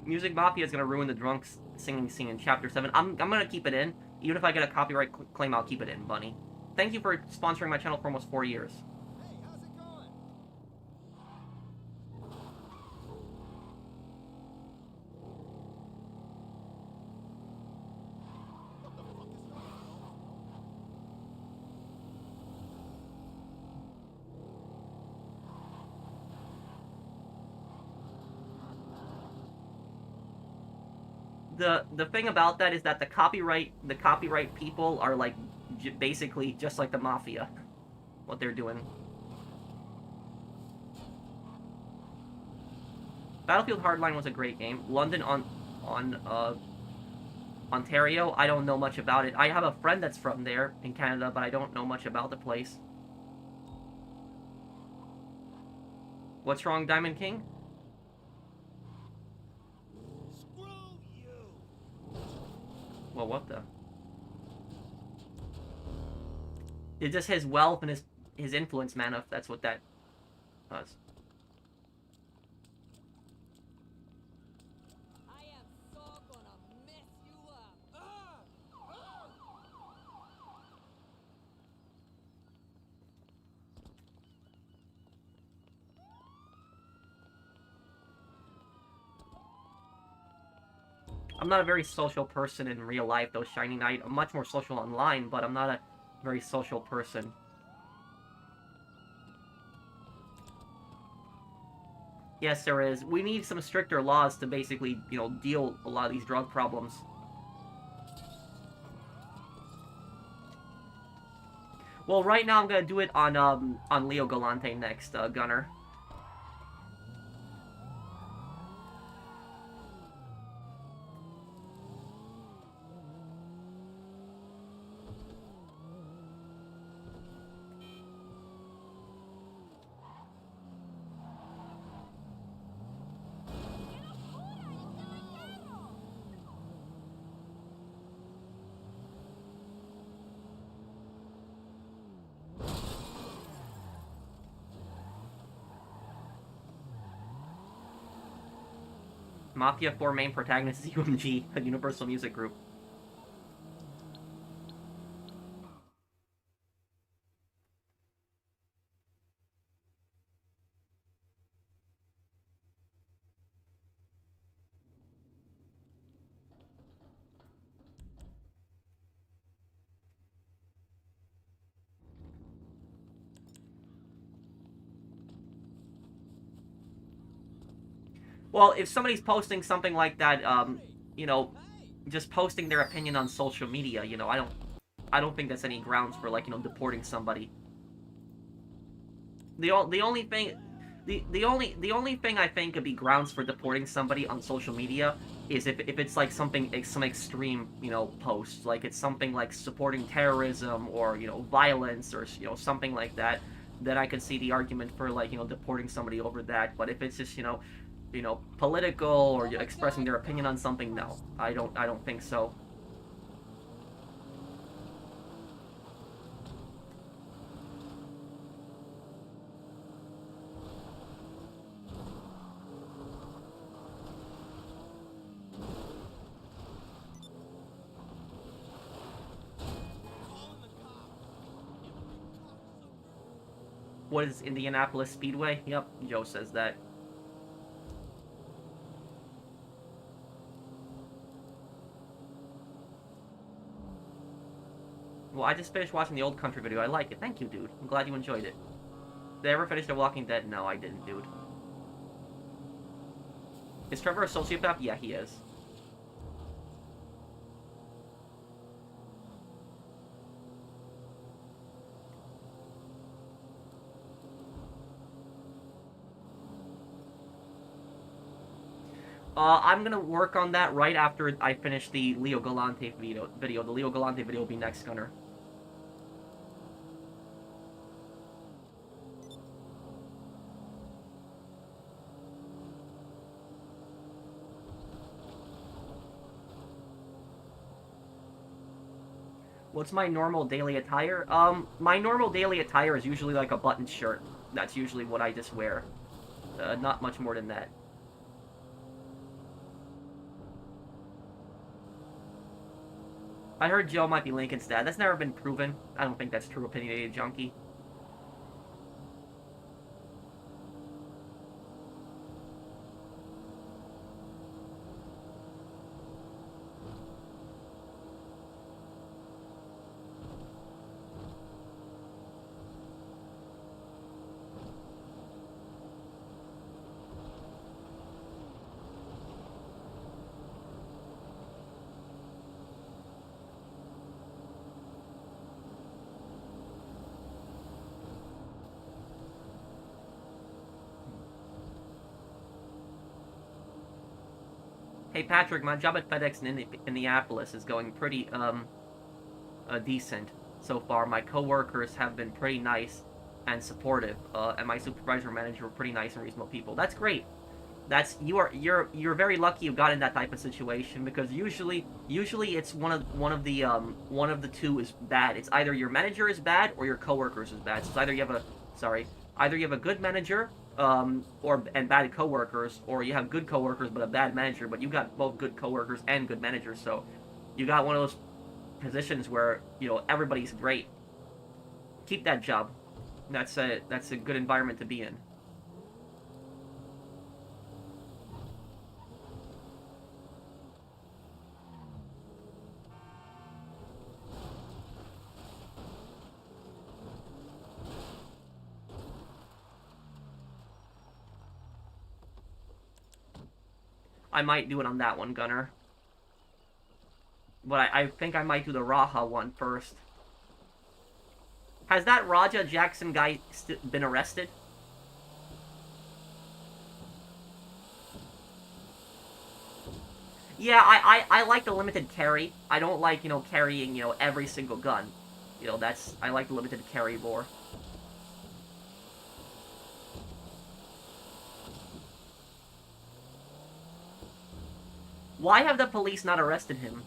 Music Mafia is going to ruin the drunk singing scene in Chapter 7. I'm going to keep it in. Even if I get a copyright claim, I'll keep it in, Bunny. Thank you for sponsoring my channel for almost 4 years. Hey, how's it going? What the fuck is going on? The thing about that is that the copyright people are like basically just like the mafia, what they're doing. Battlefield Hardline was a great game. London on Ontario, I don't know much about it. I have a friend that's from there in Canada, but I don't know much about the place. What's wrong, Diamond King? Screw you! Well, what the? It's just his wealth and his influence, man. If that's what that does. I am so gonna mess you up. I'm not a very social person in real life, though, Shiny Knight. I'm much more social online, but I'm not a very social person. Yes, there is. We need some stricter laws to basically, you know, deal a lot of these drug problems. Well, right now I'm gonna do it on Leo Galante next, Gunner. Mafia 4 main protagonist is UMG, a Universal Music Group. Well, if somebody's posting something like that, you know, just posting their opinion on social media, you know, I don't think that's any grounds for, like, you know, deporting somebody. The only thing the only thing I think could be grounds for deporting somebody on social media is if it's like some extreme, you know, post, like it's something like supporting terrorism or, you know, violence or, you know, something like that, then I could see the argument for, like, you know, deporting somebody over that. But if it's just, you know, political or expressing their opinion on something, no, I don't think so. Calling the cops. You cocksucker. What is Indianapolis Speedway? Yep, Joe says that. Well, I just finished watching the Old Country video. I like it. Thank you, dude. I'm glad you enjoyed it. Did I ever finish The Walking Dead? No, I didn't, dude. Is Trevor a sociopath? Yeah, he is. I'm gonna work on that right after I finish the Leo Galante video. The Leo Galante video will be next, Gunner. What's my normal daily attire? My normal daily attire is usually like a button shirt. That's usually what I just wear. Not much more than that. I heard Joe might be Lincoln's dad. That's never been proven. I don't think that's true, opinionated junkie. Hey Patrick, my job at FedEx in Indianapolis is going pretty decent so far. My coworkers have been pretty nice and supportive, and my supervisor and manager were pretty nice and reasonable people. That's great. You're very lucky you got in that type of situation, because usually it's one of the two is bad. It's either your manager is bad or your coworkers is bad. So it's either you have a good manager and bad coworkers, or you have good coworkers but a bad manager. But you got both good coworkers and good managers, so you got one of those positions where, you know, everybody's great. Keep that job. That's a good environment to be in. I might do it on that one, Gunner. But I think I might do the Raha one first. Has that Raja Jackson guy been arrested? Yeah, I like the limited carry. I don't like, you know, carrying, you know, every single gun. You know, I like the limited carry more. Why have the police not arrested him?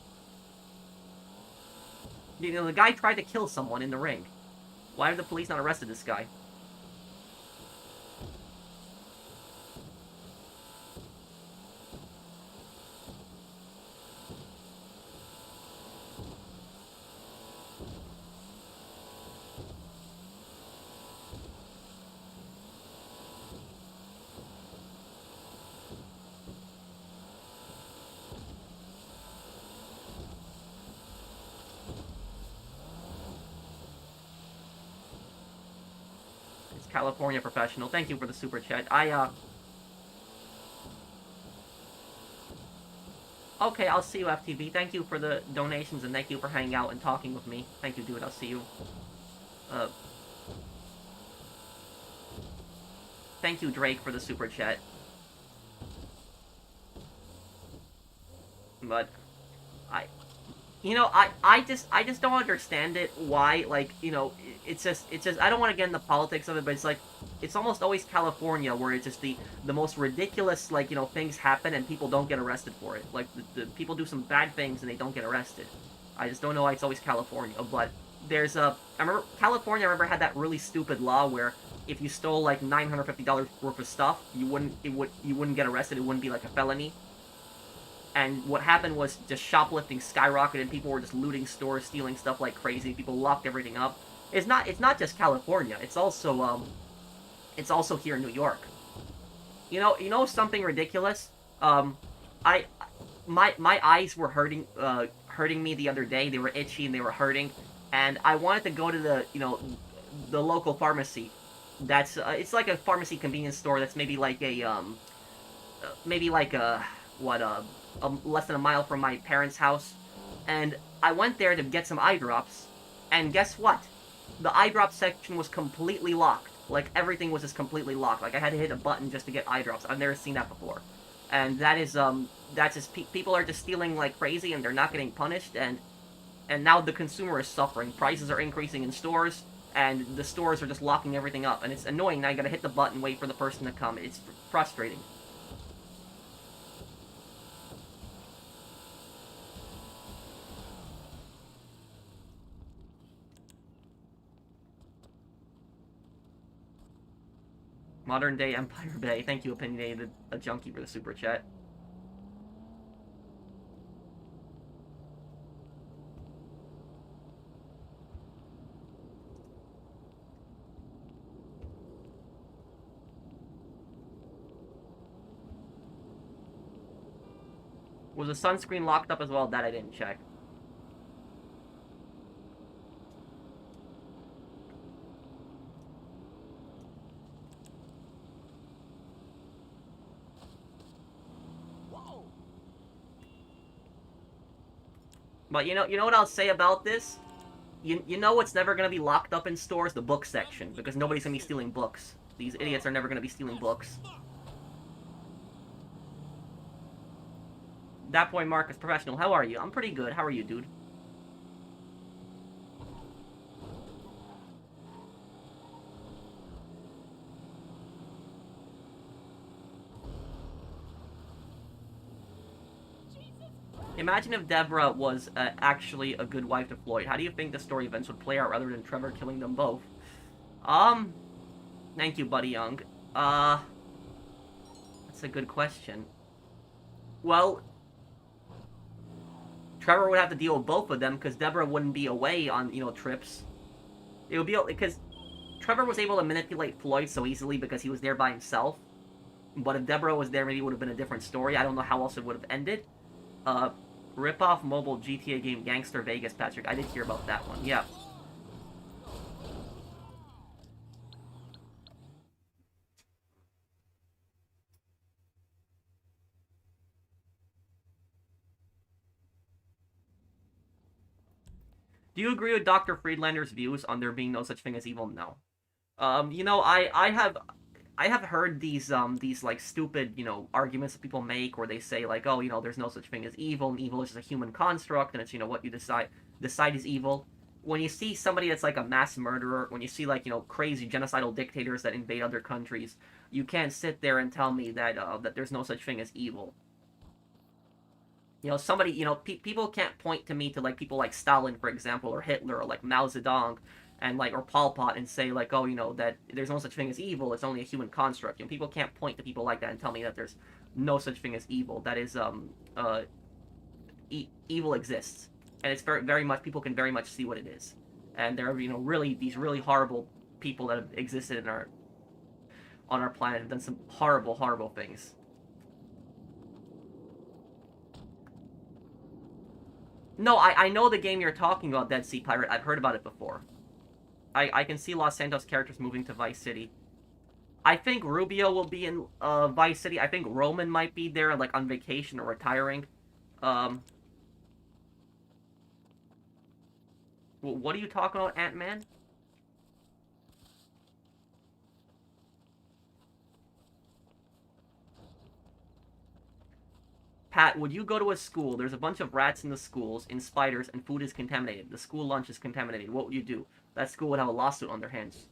You know, the guy tried to kill someone in the ring. Why have the police not arrested this guy? California professional. Thank you for the super chat. Okay, I'll see you, FTV. Thank you for the donations and thank you for hanging out and talking with me. Thank you, dude. I'll see you. Uh, Thank you, Drake, for the super chat. But I, I just don't understand it. Why, like, it's just I don't want to get into politics of it, but it's like it's almost always California where it's just the most ridiculous, like, things happen and people don't get arrested for it. Like the people do some bad things and they don't get arrested. I just don't know why it's always California. But there's I remember California. I remember had that really stupid law where if you stole like $950 worth of stuff, you wouldn't get arrested. It wouldn't be like a felony. And what happened was just shoplifting skyrocketed. People were just looting stores, stealing stuff like crazy. People locked everything up. It's not just California. It's also here in New York. You know something ridiculous. I my eyes were hurting me the other day. They were itchy and they were hurting, and I wanted to go to the local pharmacy. That's it's like a pharmacy convenience store. That's maybe like a what less than a mile from my parents' house, and I went there to get some eye drops, and guess what? The eye drop section was completely locked. Like everything was just completely locked. Like I had to hit a button just to get eye drops. I've never seen that before, and that's just people are just stealing like crazy, and they're not getting punished, and now the consumer is suffering. Prices are increasing in stores, and the stores are just locking everything up, and it's annoying. Now you gotta hit the button, wait for the person to come. It's frustrating. Modern day Empire Bay. Thank you, Opinionated a Junkie, for the super chat. Was the sunscreen locked up as well? That I didn't check. Whoa! But you know what I'll say about this? You know what's never gonna be locked up in stores? The book section, because nobody's gonna be stealing books. These idiots are never gonna be stealing books. That boy Marcus Professional, how are you? I'm pretty good. How are you, dude? Imagine if Deborah was actually a good wife to Floyd. How do you think the story events would play out rather than Trevor killing them both? Thank you, Buddy Young. That's a good question. Well, Trevor would have to deal with both of them because Deborah wouldn't be away on, trips. It would be because Trevor was able to manipulate Floyd so easily because he was there by himself. But if Deborah was there, maybe it would have been a different story. I don't know how else it would have ended. Rip-off mobile GTA game Gangster Vegas, Patrick. I did hear about that one. Yeah. Do you agree with Dr. Friedlander's views on there being no such thing as evil? No. I have heard these like stupid, arguments that people make where they say like, oh, there's no such thing as evil, and evil is just a human construct, and it's, what you decide is evil. When you see somebody that's like a mass murderer, when you see like, crazy genocidal dictators that invade other countries, you can't sit there and tell me that that there's no such thing as evil. Somebody, people can't point to me to like people like Stalin, for example, or Hitler, or like Mao Zedong, and like, or Pol Pot, and say like, oh, that there's no such thing as evil, it's only a human construct. People can't point to people like that and tell me that there's no such thing as evil. That is evil exists, and it's very, very much, people can very much see what it is, and there are, really these really horrible people that have existed on our planet and done some horrible, horrible things. No, I know the game you're talking about, Dead Sea Pirate. I've heard about it before. I can see Los Santos characters moving to Vice City. I think Rubio will be in Vice City. I think Roman might be there, like, on vacation or retiring. Um, what are you talking about, Ant-Man? Pat, would you go to a school? There's a bunch of rats in the schools, in spiders, and food is contaminated. The school lunch is contaminated. What would you do? That school would have a lawsuit on their hands.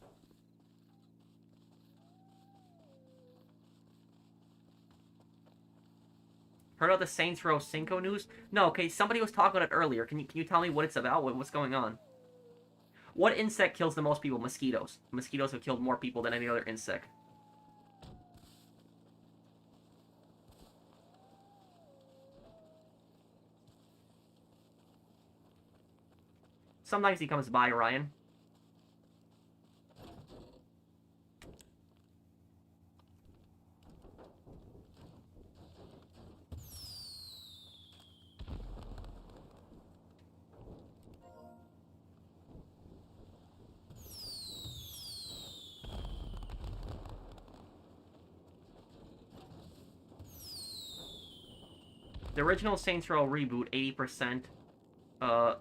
Heard about the Saints Row Cinco news? No, okay, somebody was talking about it earlier. Can you tell me what it's about? What's going on? What insect kills the most people? Mosquitoes. Mosquitoes have killed more people than any other insect. Sometimes he comes by, Ryan. The original Saints Row reboot, 80%.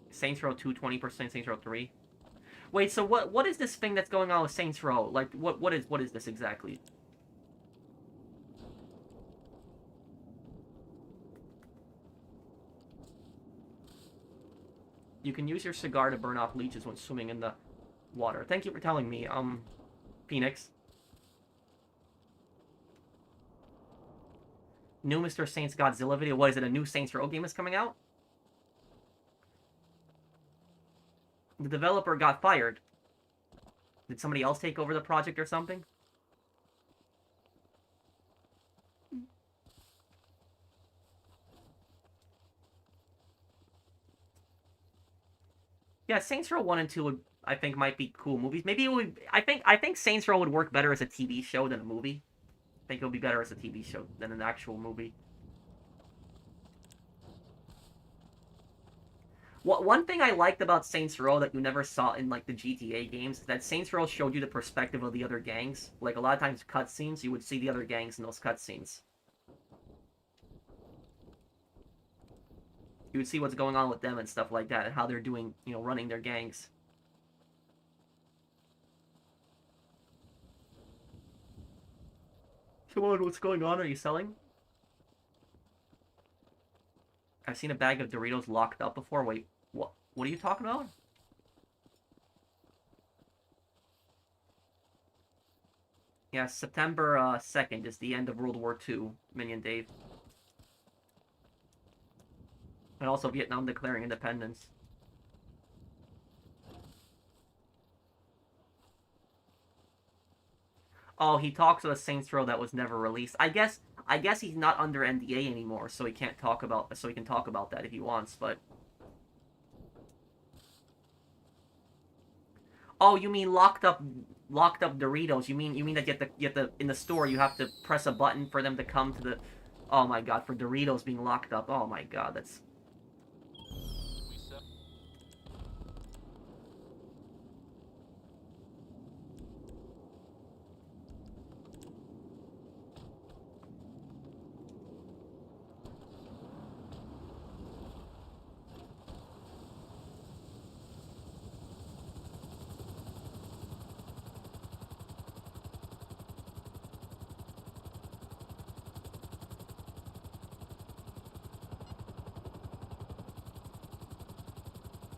Saints Row 2, 20%. Saints Row 3. Wait, so what is this thing that's going on with Saints Row? Like, what is this exactly? You can use your cigar to burn off leeches when swimming in the water. Thank you for telling me, Phoenix. New Mr. Saints Godzilla video. What is it? A new Saints Row game is coming out? The developer got fired. Did somebody else take over the project or something? Yeah, Saints Row 1 and 2 would, I think, might be cool movies. Maybe it would. I think Saints Row would work better as a TV show than a movie. I think it would be better as a TV show than an actual movie. One thing I liked about Saints Row that you never saw in like the GTA games is that Saints Row showed you the perspective of the other gangs. Like a lot of times cutscenes, you would see the other gangs in those cutscenes. You would see what's going on with them and stuff like that, and how they're doing, running their gangs. Come on, what's going on? Are you selling? I've seen a bag of Doritos locked up before. Wait, what? What are you talking about? Yeah, September 2nd is the end of World War II, Minion Dave. And also Vietnam declaring independence. Oh, he talks about a Saints Row that was never released. I guess he's not under NDA anymore, so he can talk about that if he wants, but oh, you mean locked up Doritos. You mean that you have to in the store you have to press a button for them to come to the. Oh my god, for Doritos being locked up. Oh my god, that's.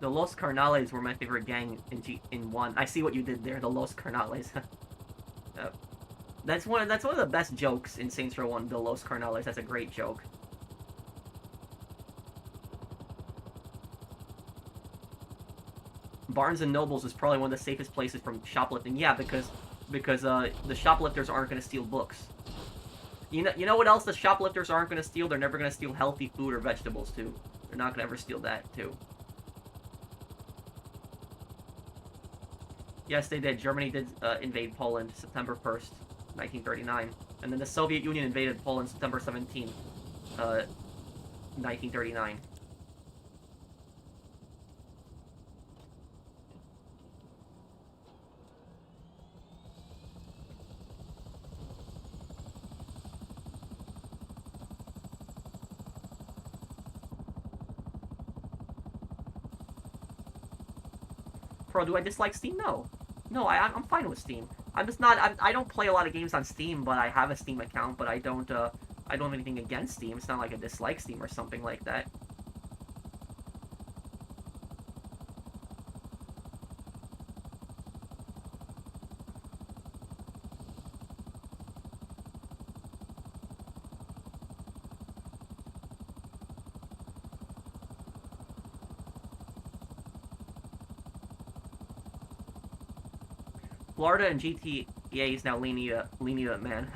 The Los Carnales were my favorite gang in 1. I see what you did there, the Los Carnales. uh, that's one of the best jokes in Saints Row 1, the Los Carnales. That's a great joke. Barnes and Nobles is probably one of the safest places from shoplifting. Yeah, because the shoplifters aren't going to steal books. You know what else the shoplifters aren't going to steal? They're never going to steal healthy food or vegetables too. They're not going to ever steal that too. Yes, they did. Germany did invade Poland September 1st, 1939. And then the Soviet Union invaded Poland September 17th, 1939. Pro, do I dislike Steam? No. No, I'm fine with Steam. I'm just not, I don't play a lot of games on Steam, but I have a Steam account, but I don't have anything against Steam. It's not like I dislike Steam or something like that. Florida and GTA is now lenient, man.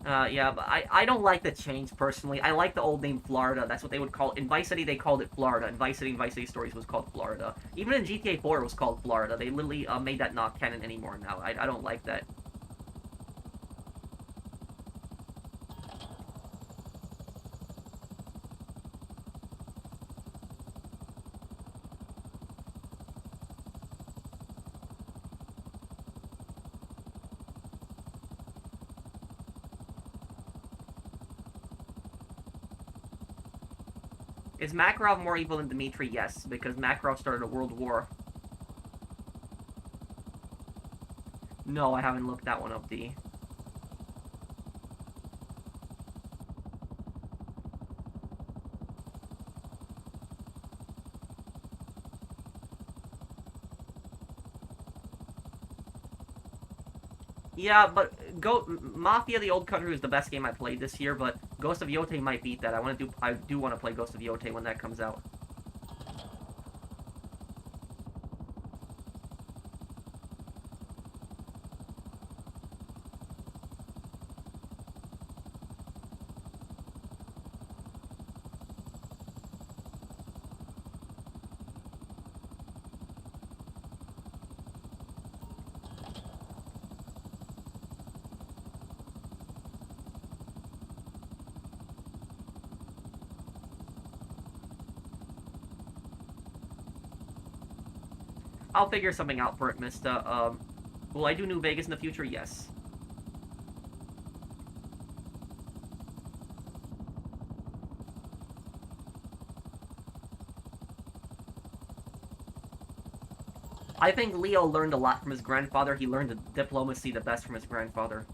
Yeah, but I don't like the change, personally. I like the old name Florida. That's what they would call it. In Vice City, they called it Florida. In Vice City and Vice City Stories was called Florida. Even in GTA 4, it was called Florida. They literally made that not canon anymore now. I don't like that. Is Makarov more evil than Dmitri? Yes, because Makarov started a world war. No, I haven't looked that one up, D. Yeah, but Mafia: The Old Country was the best game I played this year, but Ghost of Yotei might beat that. I do want to play Ghost of Yotei when that comes out. I'll figure something out for it, Mista. Will I do New Vegas in the future? Yes. I think Leo learned a lot from his grandfather. He learned the diplomacy the best from his grandfather.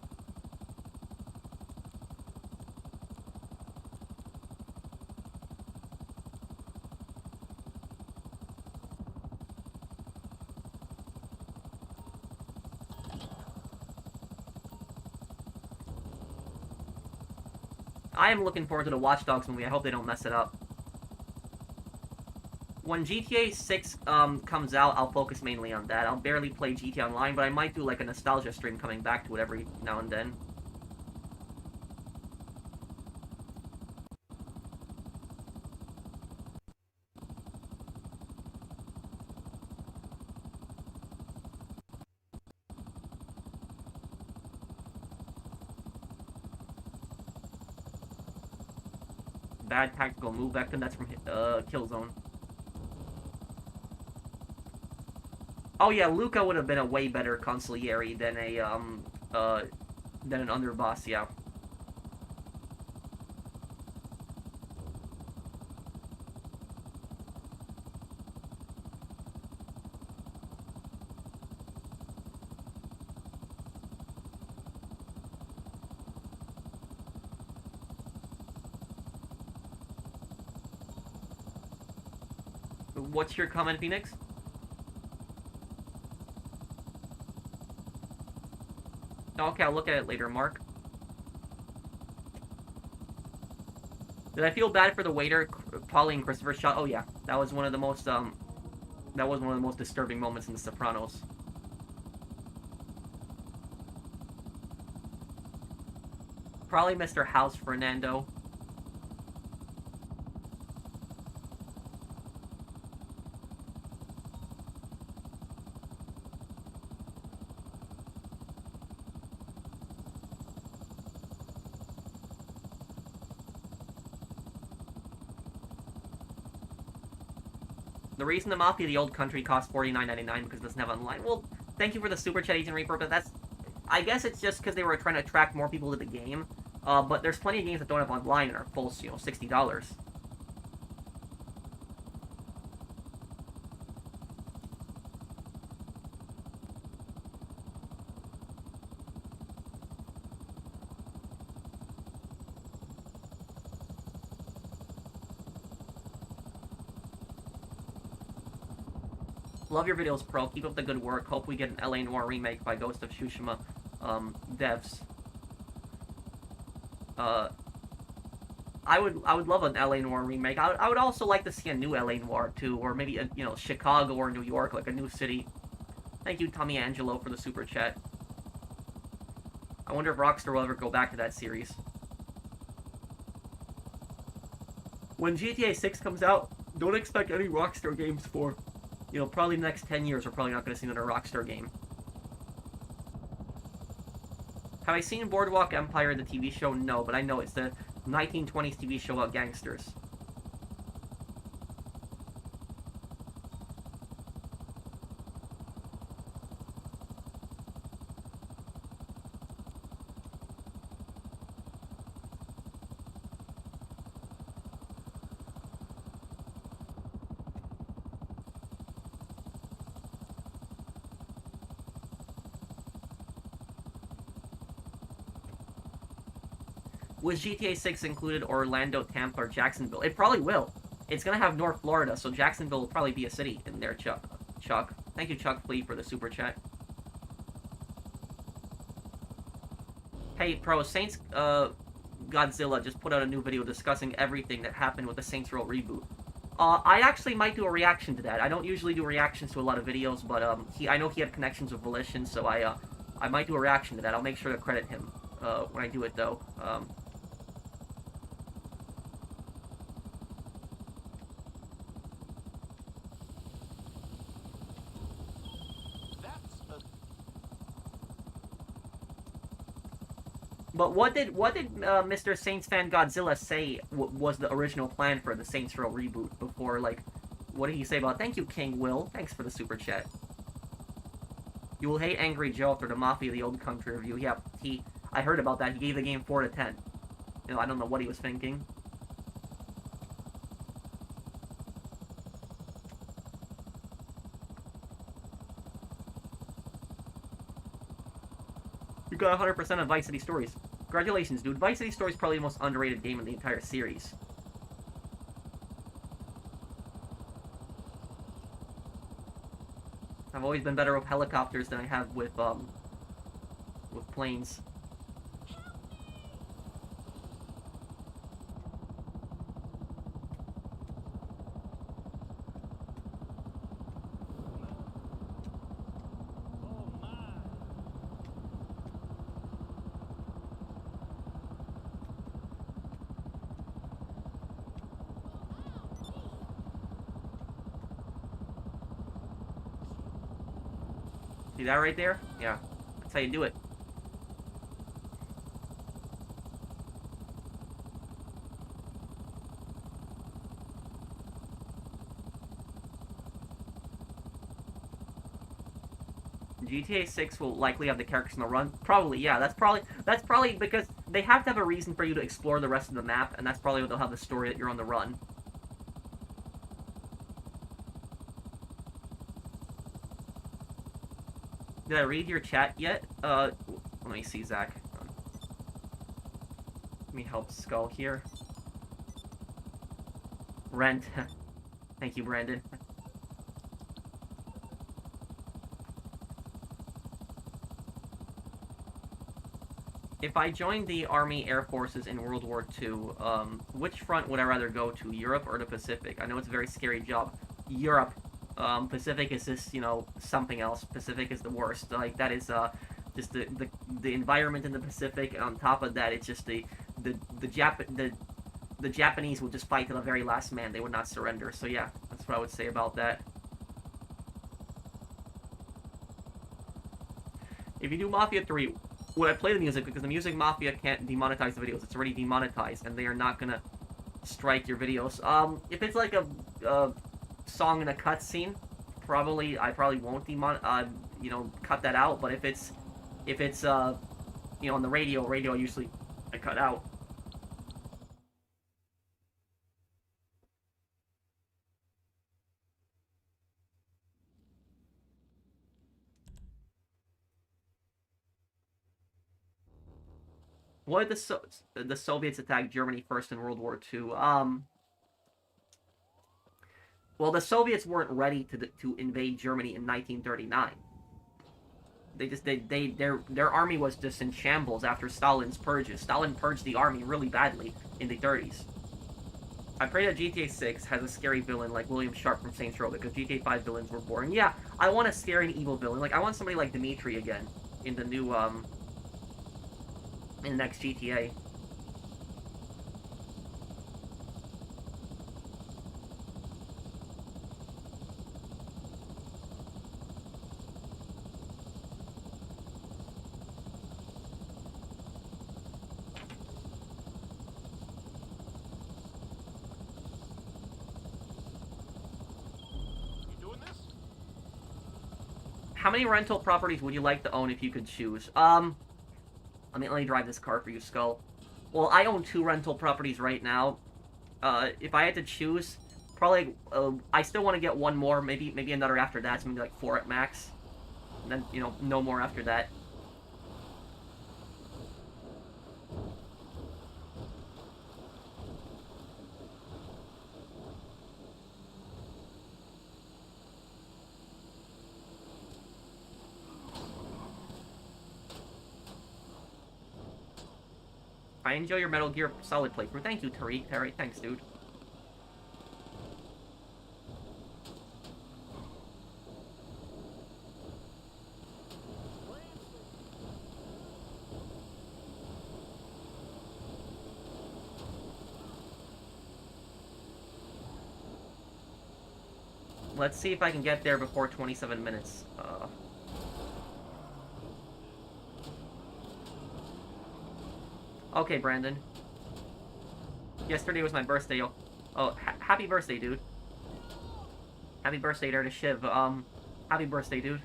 I am looking forward to the Watch Dogs movie. I hope they don't mess it up. When GTA 6 comes out, I'll focus mainly on that. I'll barely play GTA Online, but I might do like a nostalgia stream coming back to it every now and then. Bad tactical move vector, that's from Killzone. Oh yeah, Luca would have been a way better consigliere than an underboss, yeah. What's your comment, Phoenix? Okay, I'll look at it later, Mark. Did I feel bad for the waiter, Polly and Christopher shot? Oh yeah, that was one of the most disturbing moments in The Sopranos. Probably Mr. House Fernando. The reason the Mafia: The Old Country costs $49.99 because it doesn't have online. Well, thank you for the super chat, Agent Reaper, but that's... I guess it's just because they were trying to attract more people to the game. But there's plenty of games that don't have online and are full, you know, $60. Love your videos, Pro. Keep up the good work. Hope we get an LA Noire remake by Ghost of Tsushima devs. I would love an LA Noire remake. I would also like to see a new LA Noire too, or maybe a, Chicago or New York, like a new city. Thank you, Tommy Angelo, for the super chat. I wonder if Rockstar will ever go back to that series. When GTA 6 comes out, don't expect any Rockstar games for, probably the next 10 years. We're probably not going to see another Rockstar game. Have I seen Boardwalk Empire, the TV show? No, but I know it's the 1920s TV show about gangsters. Was GTA 6 included Orlando, Tampa, or Jacksonville? It probably will. It's going to have North Florida, so Jacksonville will probably be a city in there, Chuck. Thank you, Chuck Flea, for the super chat. Hey, Pro, Saints Godzilla just put out a new video discussing everything that happened with the Saints Row reboot. I actually might do a reaction to that. I don't usually do reactions to a lot of videos, but I know he had connections with Volition, so I might do a reaction to that. I'll make sure to credit him when I do it, though. But what did Mr. Saints fan Godzilla say was the original plan for the Saints Row reboot before, like, what did he say about, thank you, King Will, thanks for the super chat. You will hate Angry Joe after the Mafia the Old Country review. Yeah, I heard about that. He gave the game 4 to 10. I don't know what he was thinking. You got 100% of Vice City Stories. Congratulations, dude. Vice City Stories is probably the most underrated game in the entire series. I've always been better with helicopters than I have with planes. See that right there? Yeah. That's how you do it. GTA 6 will likely have the characters in the run. Probably, yeah. That's probably because they have to have a reason for you to explore the rest of the map, and that's probably what they'll have the story that you're on the run. Did I read your chat yet? Let me see, Zach. Let me help Skull here. Rent. Thank you, Brandon. If I joined the Army Air Forces in World War II, which front would I rather go to, Europe or the Pacific? I know it's a very scary job. Europe. Pacific is just, something else. Pacific is the worst. Like, that is, just the environment in the Pacific, and on top of that, it's just the Japanese will just fight to the very last man. They would not surrender. So yeah, that's what I would say about that. If you do Mafia 3, would I play the music? Because the Music Mafia can't demonetize the videos. It's already demonetized, and they are not gonna strike your videos. If it's like a song in a cutscene, I probably won't cut that out. But if it's on the radio usually I cut out. What did the Soviets attack Germany first in World War II? Well, the Soviets weren't ready to invade Germany in 1939. Their army was just in shambles after Stalin's purges. Stalin purged the army really badly in the 30s. I pray that GTA 6 has a scary villain like William Sharp from Saints Row, because GTA 5 villains were boring. Yeah, I want a scary and evil villain. Like, I want somebody like Dimitri again in the new, in the next GTA. How many rental properties would you like to own if you could choose? Let me drive this car for you, Skull. Well, I own 2 rental properties right now. If I had to choose, probably, I still want to get 1 more, maybe another after that, so maybe like 4 at max. And then, you know, no more after that. I enjoy your Metal Gear Solid playthrough. Thank you, Tariq. Terry, thanks, dude. Let's see if I can get there before 27 minutes. Okay, Brandon. Yesterday was my birthday. Oh, happy birthday, dude. Happy birthday there to Shiv. Happy birthday, dude.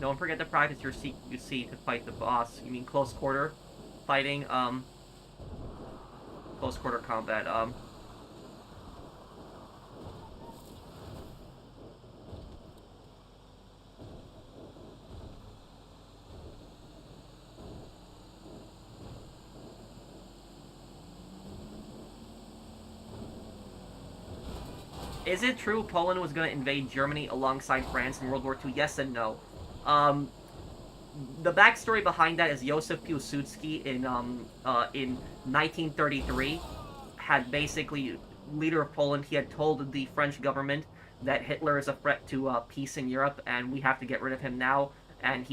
Don't forget to practice your CQC to fight the boss. You mean close quarter fighting? Close quarter combat. Is it true Poland was going to invade Germany alongside France in World War II? Yes and no. The backstory behind that is Josef Piłsudski in 1933 had basically, leader of Poland, he had told the French government that Hitler is a threat to peace in Europe and we have to get rid of him now. And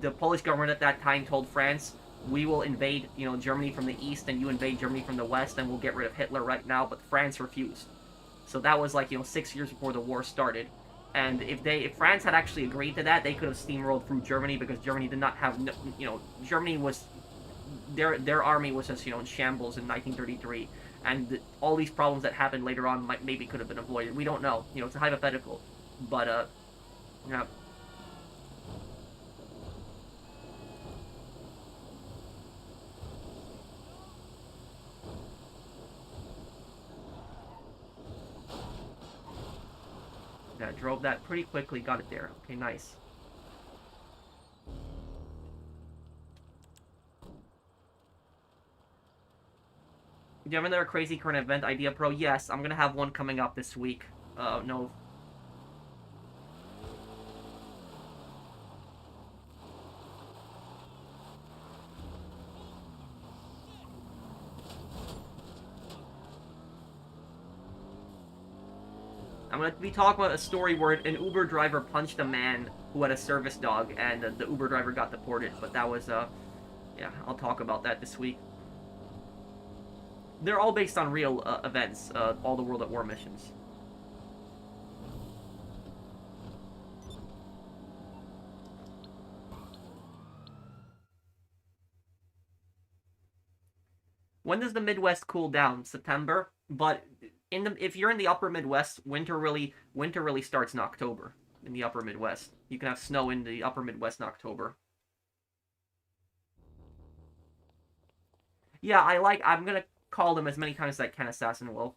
the Polish government at that time told France, we will invade, you know, Germany from the east and you invade Germany from the west and we'll get rid of Hitler right now. But France refused. So that was like, you know, 6 years before the war started. And if France had actually agreed to that, they could have steamrolled through Germany, because Germany did not have, you know, Germany was, their army was just, you know, in shambles in 1933, and all these problems that happened later on maybe could have been avoided. We don't know, you know, it's a hypothetical, but yeah. Yeah, drove that pretty quickly, got it there. Okay, nice. Do you have another crazy current event idea, Pro? Yes, I'm gonna have one coming up this week. No. I'm gonna be talking about a story where an Uber driver punched a man who had a service dog, and the Uber driver got deported. But that was, yeah, I'll talk about that this week. They're all based on real events, all the World at War missions. When does the Midwest cool down? September, but if you're in the upper Midwest, winter really starts in October. In the upper Midwest, you can have snow in the upper Midwest in October. Yeah, I'm gonna call them as many times as I can, Assassin Wolf.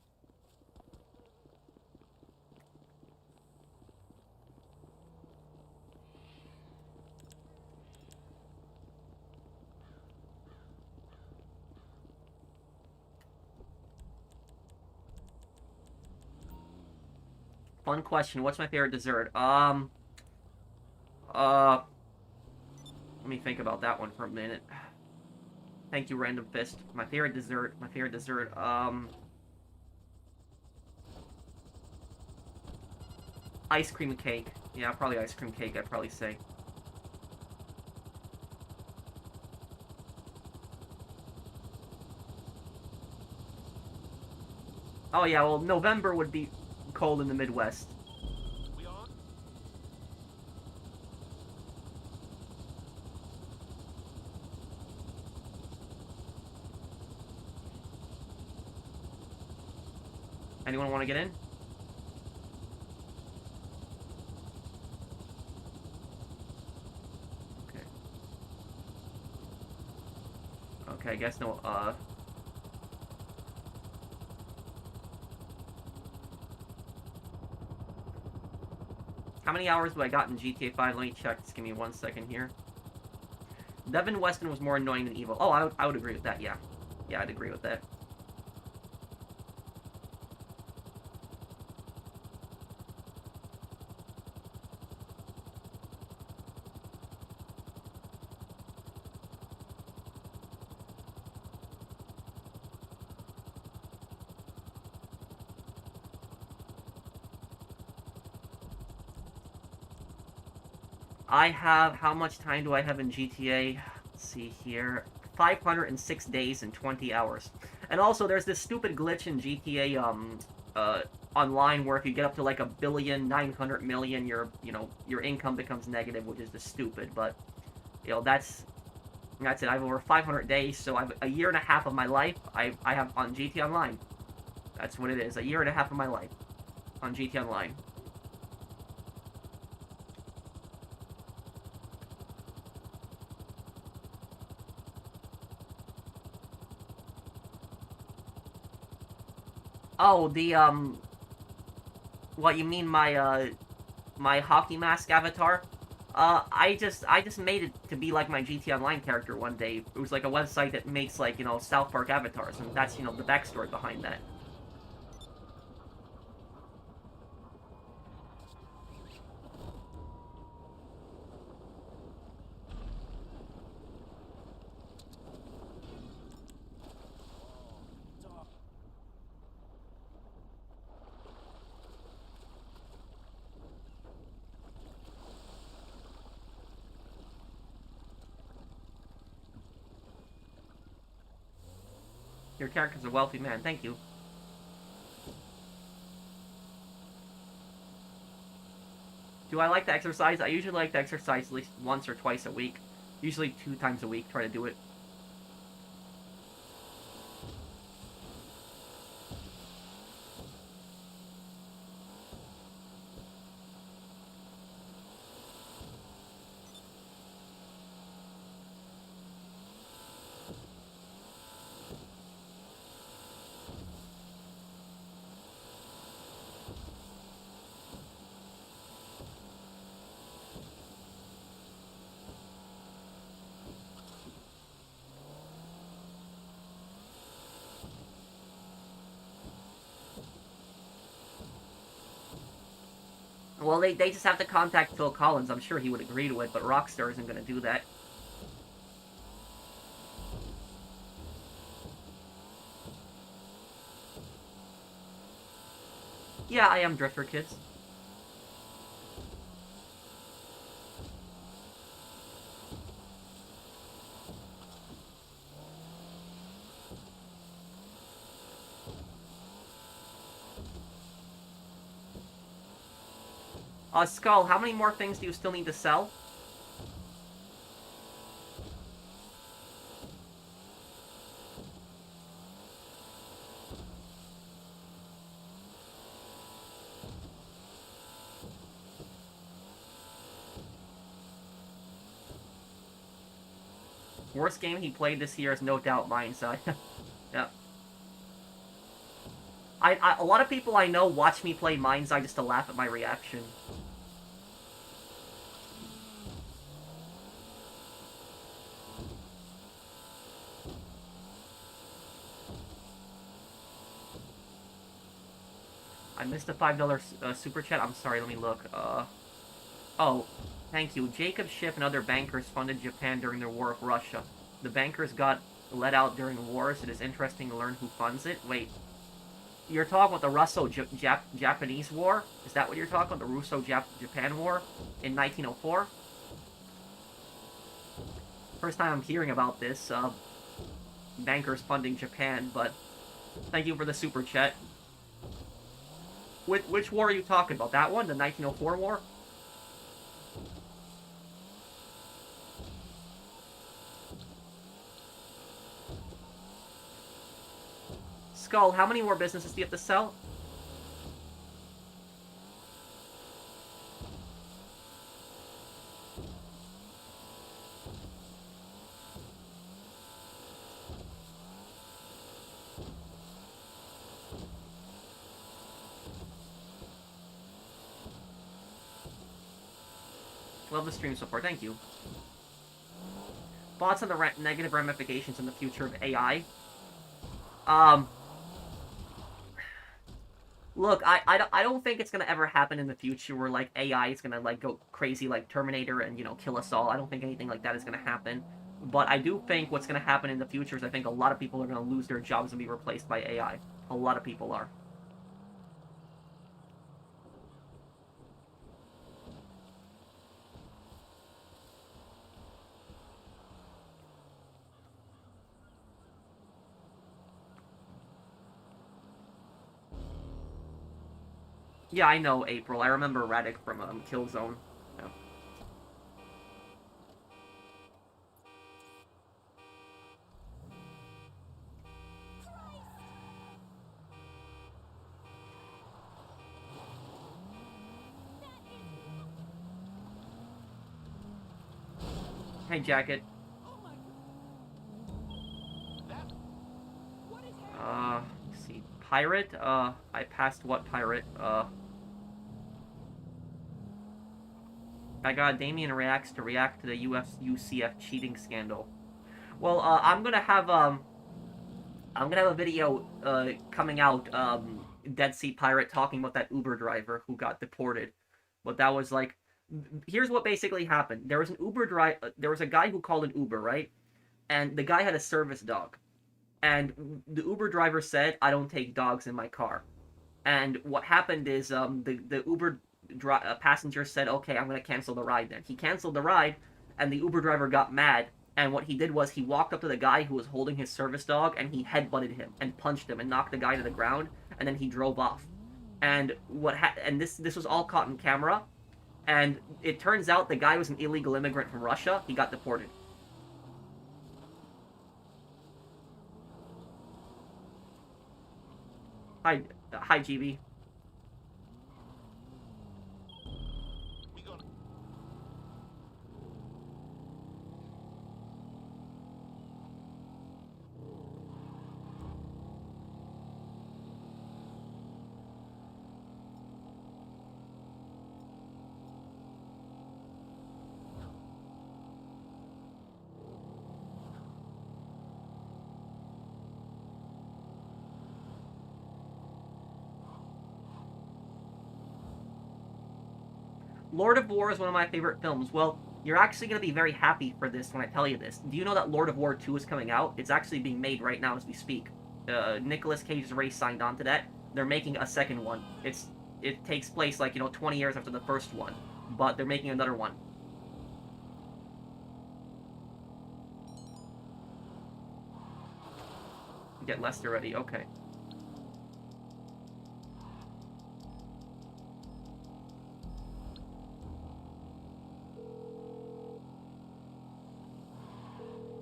Fun question. What's my favorite dessert? Let me think about that one for a minute. Thank you, Random Fist. My favorite dessert. Ice cream cake. Yeah, probably ice cream cake, I'd probably say. Oh yeah, well, November would be cold in the Midwest. We on? Anyone want to get in? Okay. Okay, I guess no, How many hours do I got in GTA 5? Let me check. Just give me 1 second here. Devin Weston was more annoying than evil. Oh, I would agree with that, yeah. Yeah, I'd agree with that. How much time do I have in GTA? Let's see here. 506 days and 20 hours. And also, there's this stupid glitch in GTA, online where if you get up to like 1,900,000,000, your income becomes negative, which is just stupid, but, that's it. I have over 500 days, so I have a year and a half of my life I have on GTA Online. That's what it is, a year and a half of my life on GTA Online. Oh, what, you mean my hockey mask avatar? I just made it to be like my GT Online character one day. It was like a website that makes, like, South Park avatars, and that's, the backstory behind that. Your character's a wealthy man, thank you. Do I like to exercise? I usually like to exercise at least once or twice a week. Usually 2 times a week, try to do it. Well, they just have to contact Phil Collins. I'm sure he would agree to it, but Rockstar isn't going to do that. Yeah, I am Drifter, kids. Skull, how many more things do you still need to sell? Worst game he played this year is no doubt mine, so yeah. A lot of people I know watch me play Mind's Eye just to laugh at my reaction. I missed a $5 super chat. I'm sorry, let me look. Oh, thank you. Jacob Schiff and other bankers funded Japan during the war with Russia. The bankers got let out during wars. It is interesting to learn who funds it. Wait, you're talking about the Russo-Japanese War? Is that what you're talking about? The Russo-Japan War in 1904? First time I'm hearing about this. Bankers funding Japan, but thank you for the super chat. Which war are you talking about? That one? The 1904 war? Skull, how many more businesses do you have to sell? Love the stream support, thank you. Thoughts on the negative ramifications in the future of AI? Look, I don't think it's gonna ever happen in the future where, like, AI is gonna, like, go crazy like Terminator and, you know, kill us all. I don't think anything like that is gonna happen. But I do think what's gonna happen in the future is I think a lot of people are gonna lose their jobs and be replaced by AI. A lot of people are. Yeah, I know April. I remember Radek from Killzone. Yeah. Hey, Jacket. Oh my god. What is happening? Let's see. Pirate? I passed what pirate? I got Damien reacts to react to the UCF cheating scandal. Well, I'm gonna have a video coming out, Dead Sea Pirate talking about that Uber driver who got deported. But that was like, here's what basically happened. There was an there was a guy who called an Uber, right? And the guy had a service dog. And the Uber driver said, "I don't take dogs in my car." And what happened is, the Uber passenger said, "Okay, I'm gonna cancel the ride." Then he canceled the ride, and the Uber driver got mad. And what he did was he walked up to the guy who was holding his service dog, and he headbutted him and punched him and knocked the guy to the ground. And then he drove off. And this was all caught in camera. And it turns out the guy was an illegal immigrant from Russia. He got deported. Hi, GB. We gonna Lord of War is one of my favorite films. Well, you're actually going to be very happy for this when I tell you this. Do you know that Lord of War 2 is coming out? It's actually being made right now as we speak. Nicolas Cage's race signed on to that. They're making a second one. It takes place, like, 20 years after the first one. But they're making another one. Get Lester ready, okay.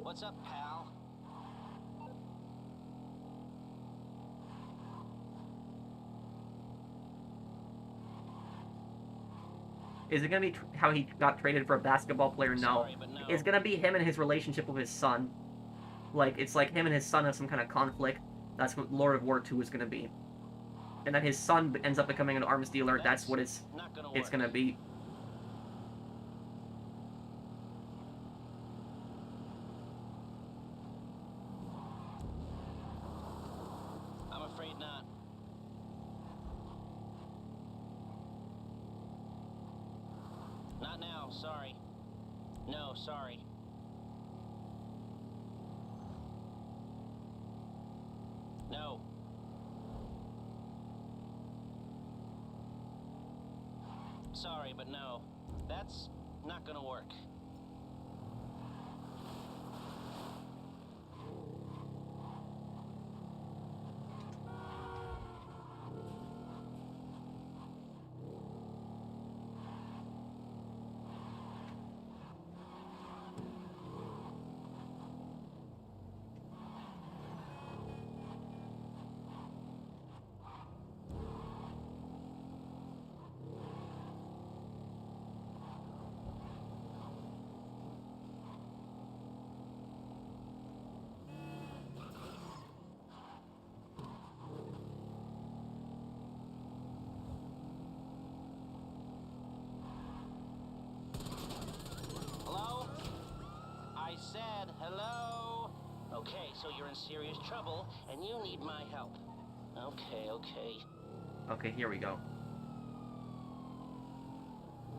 What's up, pal? Is it going to be how he got traded for a basketball player? No. Sorry, but no. It's going to be him and his relationship with his son. Like, it's like him and his son have some kind of conflict. That's what Lord of War 2 is going to be. And then his son ends up becoming an arms dealer. That's what it's going to be. I'm afraid not. No, sorry. No, sorry. No. Sorry, but no. That's not gonna work. Hello? I said hello. Okay, so you're in serious trouble, and you need my help. Okay, okay. Okay, here we go.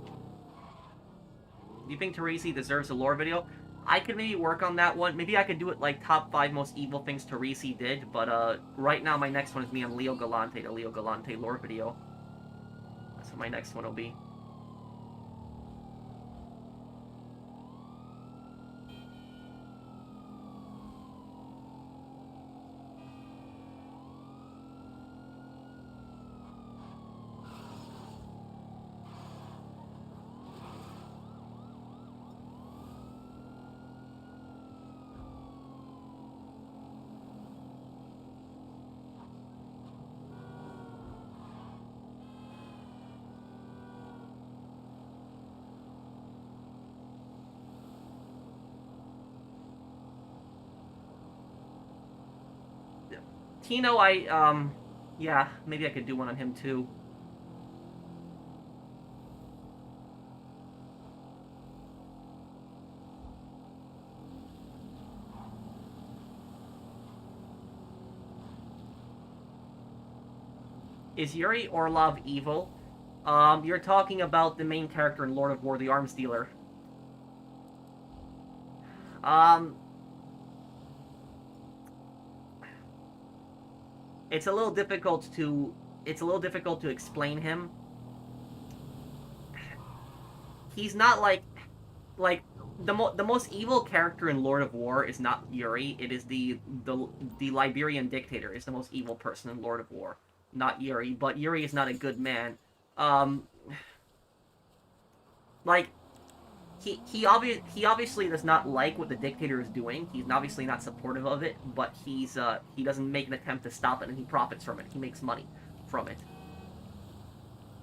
Do you think Teresi deserves a lore video? I could maybe work on that one. Maybe I could do it like top 5 most evil things Teresi did, but right now my next one is me on Leo Galante, the Leo Galante lore video. That's what my next one will be. Tino, yeah, maybe I could do one on him too. Is Yuri Orlov evil? You're talking about the main character in Lord of War, the Arms Dealer. It's a little difficult to explain him. He's not like the most evil character in Lord of War is not Yuri. It is the Liberian dictator is the most evil person in Lord of War, not Yuri. But Yuri is not a good man. Like he obviously does not like what the dictator is doing. He's obviously not supportive of it, but he doesn't make an attempt to stop it, and he profits from it. He makes money from it.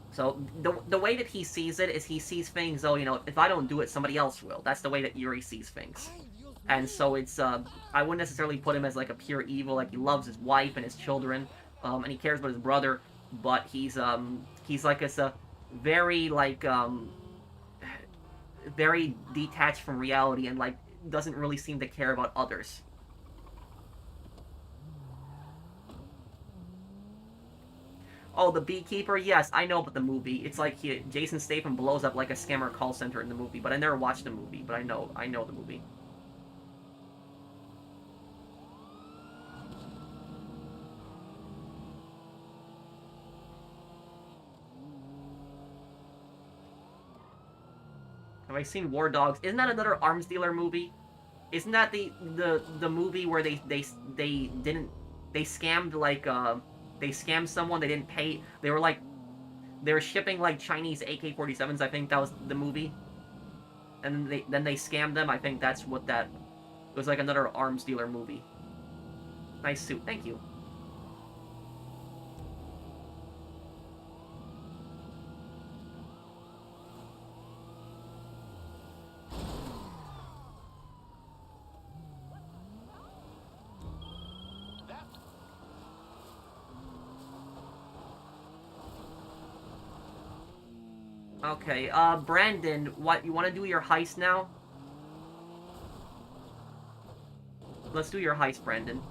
So the way that he sees it is he sees things, oh, you know, if I don't do it, somebody else will. That's the way that Yuri sees things. And so it's I wouldn't necessarily put him as like a pure evil, like he loves his wife and his children, and he cares about his brother, but he's like a very like very detached from reality and like doesn't really seem to care about others. Oh, the beekeeper? Yes, I know about the movie. It's like Jason Statham blows up like a scammer call center in the movie, but I never watched the movie, but I know the movie. Have I seen War Dogs? Isn't that another arms dealer movie? Isn't that the movie where they scammed like they scammed someone, they didn't pay, they were shipping like Chinese AK-47s, I think that was the movie. And then they scammed them. I think that's what that it was, like another arms dealer movie. Nice suit. Thank you. Okay, Brandon, what, you want to do your heist now? Let's do your heist, Brandon.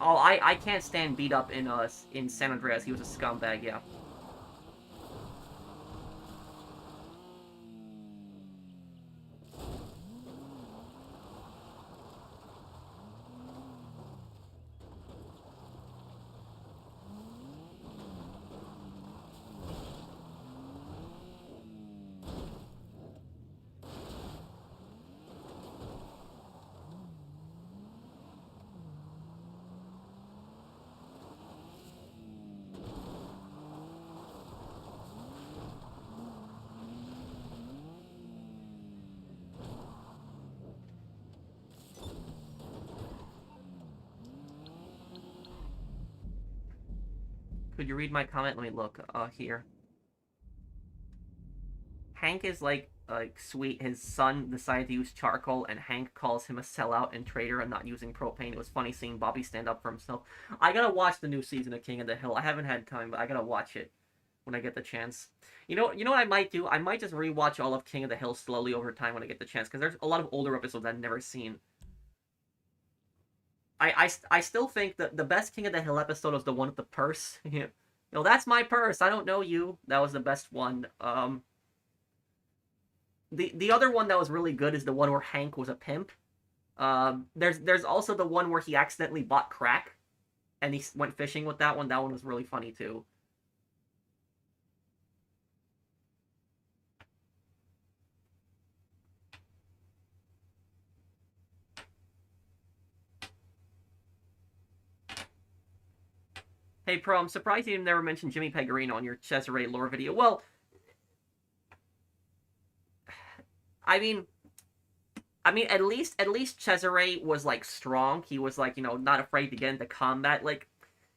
Oh, I can't stand beat up in San Andreas. He was a scumbag. Yeah. Could you read my comment? Let me look. Here. Hank is like sweet. His son decided to use charcoal, and Hank calls him a sellout and traitor and not using propane. It was funny seeing Bobby stand up for himself. I gotta watch the new season of King of the Hill. I haven't had time, but I gotta watch it when I get the chance. You know what I might do? I might just rewatch all of King of the Hill slowly over time when I get the chance, because there's a lot of older episodes I've never seen. I still think that the best King of the Hill episode was the one with the purse. You know, that's my purse. I don't know you. That was the best one. The other one that was really good is the one where Hank was a pimp. There's also the one where he accidentally bought crack, and he went fishing with that one. That one was really funny too. Hey, Pro, I'm surprised you never mentioned Jimmy Pecorino on your Cesare lore video. Well, I mean, at least Cesare was like strong. He was like, not afraid to get into combat. Like,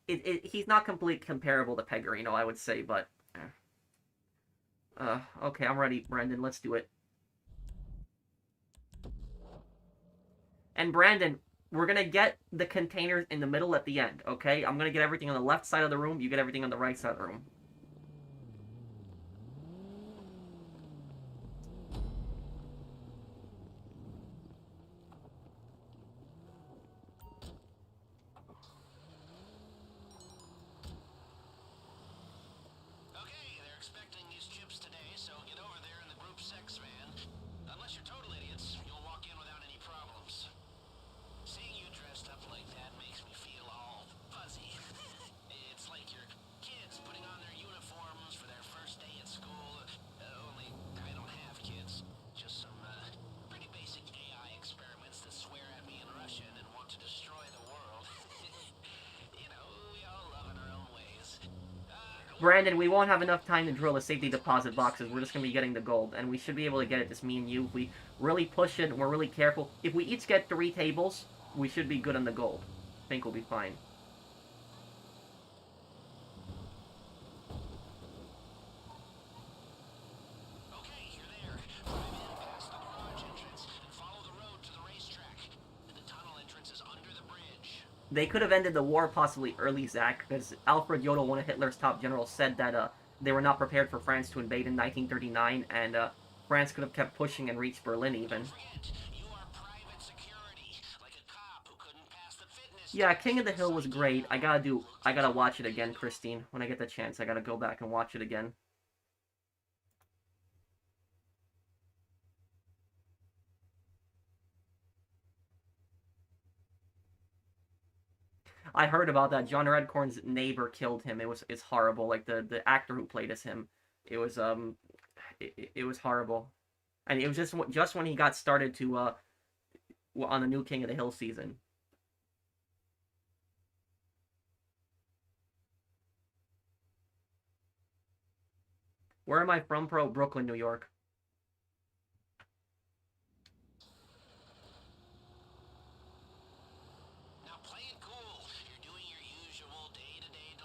he's not completely comparable to Pecorino, I would say, but. Okay, I'm ready, Brandon. Let's do it. And Brandon, we're gonna get the containers in the middle at the end, okay? I'm gonna get everything on the left side of the room. You get everything on the right side of the room. Brandon, we won't have enough time to drill the safety deposit boxes. We're just going to be getting the gold, and we should be able to get it, just me and you. If we really push it and we're really careful, if we each get 3 tables, we should be good on the gold. I think we'll be fine. Okay, you're there. Drive in past the garage entrance and follow the road to the racetrack. The tunnel entrance is under the bridge. They could have ended the war possibly early, Zach, because Alfred Jodl, one of Hitler's top generals, said that they were not prepared for France to invade in 1939, and France could have kept pushing and reached Berlin even. Yeah, King of the Hill was great. I gotta watch it again, Christine. When I get the chance, I gotta go back and watch it again. I heard about that. John Redcorn's neighbor killed him. It's horrible. Like the actor who played as him, it was it was horrible, and it was just when he got started to on the new King of the Hill season. Where am I from, Pro? Brooklyn, New York.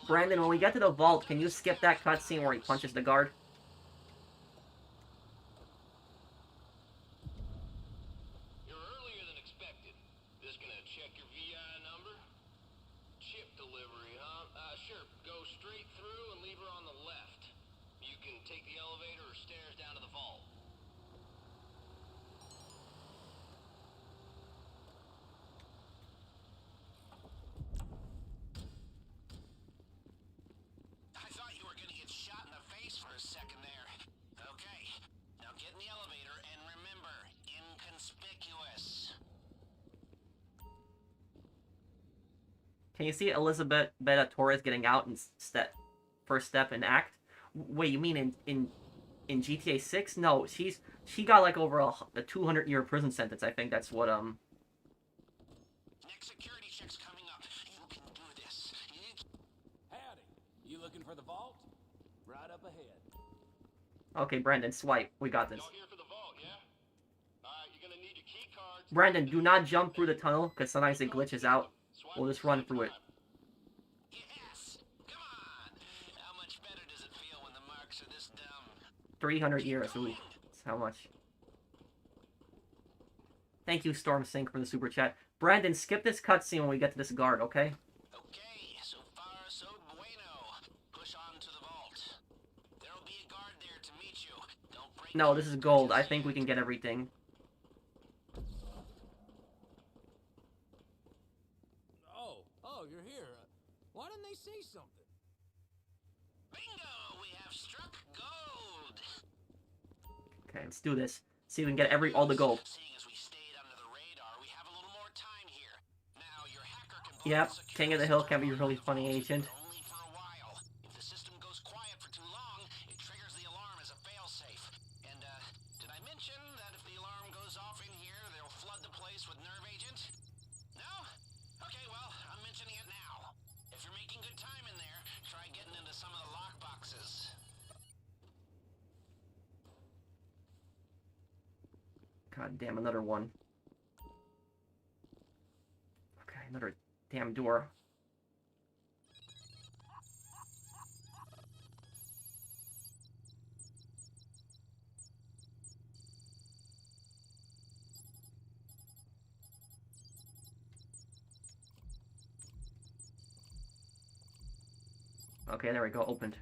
Brandon, when we get to the vault, can you skip that cutscene where he punches the guard? You're earlier than expected. Just gonna check your VI number? Chip delivery, huh? Sure. Go straight through and leave her on the left. You can take the elevator or stairs down to the vault. for a second there. Okay, now get in the elevator and remember, inconspicuous. Can you see Elizabeth Beta Torres getting out in first step in act? Wait, you mean in GTA 6? No, she got like over a 200-year prison sentence. I think that's what Next security check's coming up. You can do this. Howdy. You looking for the vault? Right up ahead. Okay, Brandon, swipe. We got this. Y'all here for the vault, yeah? Alright, you're gonna need your key cards. Brandon, do not jump through the tunnel, because sometimes it glitches out. We'll just run through it. Yes! Come on! How much better does it feel when the marks are this dumb? 300 years. Ooh, that's how much. Thank you, Storm Sync, for the super chat. Brandon, skip this cutscene when we get to this guard, okay? Okay, so far so bueno. Push on to the vault. There'll be a guard there to meet you. Don't break. No, this is gold. I think we can get everything. Oh, you're here. Why didn't they say something? Bingo! We have struck gold. Okay, let's do this. See if we can get all the gold. Seeing as we stayed under the radar, we have a little more time here. Now your hacker can Yep, King of the Hill can be a really funny agent. only for a while. If the system goes quiet for too long, it triggers the alarm as a failsafe. And did I mention that if the alarm goes off in here, they'll flood the place with nerve agent? No? Okay, well, I'm mentioning it now. If you're making good time in there, try getting into some of the lock boxes. God damn, another one. Okay, another damn door. Okay, there we go, opened.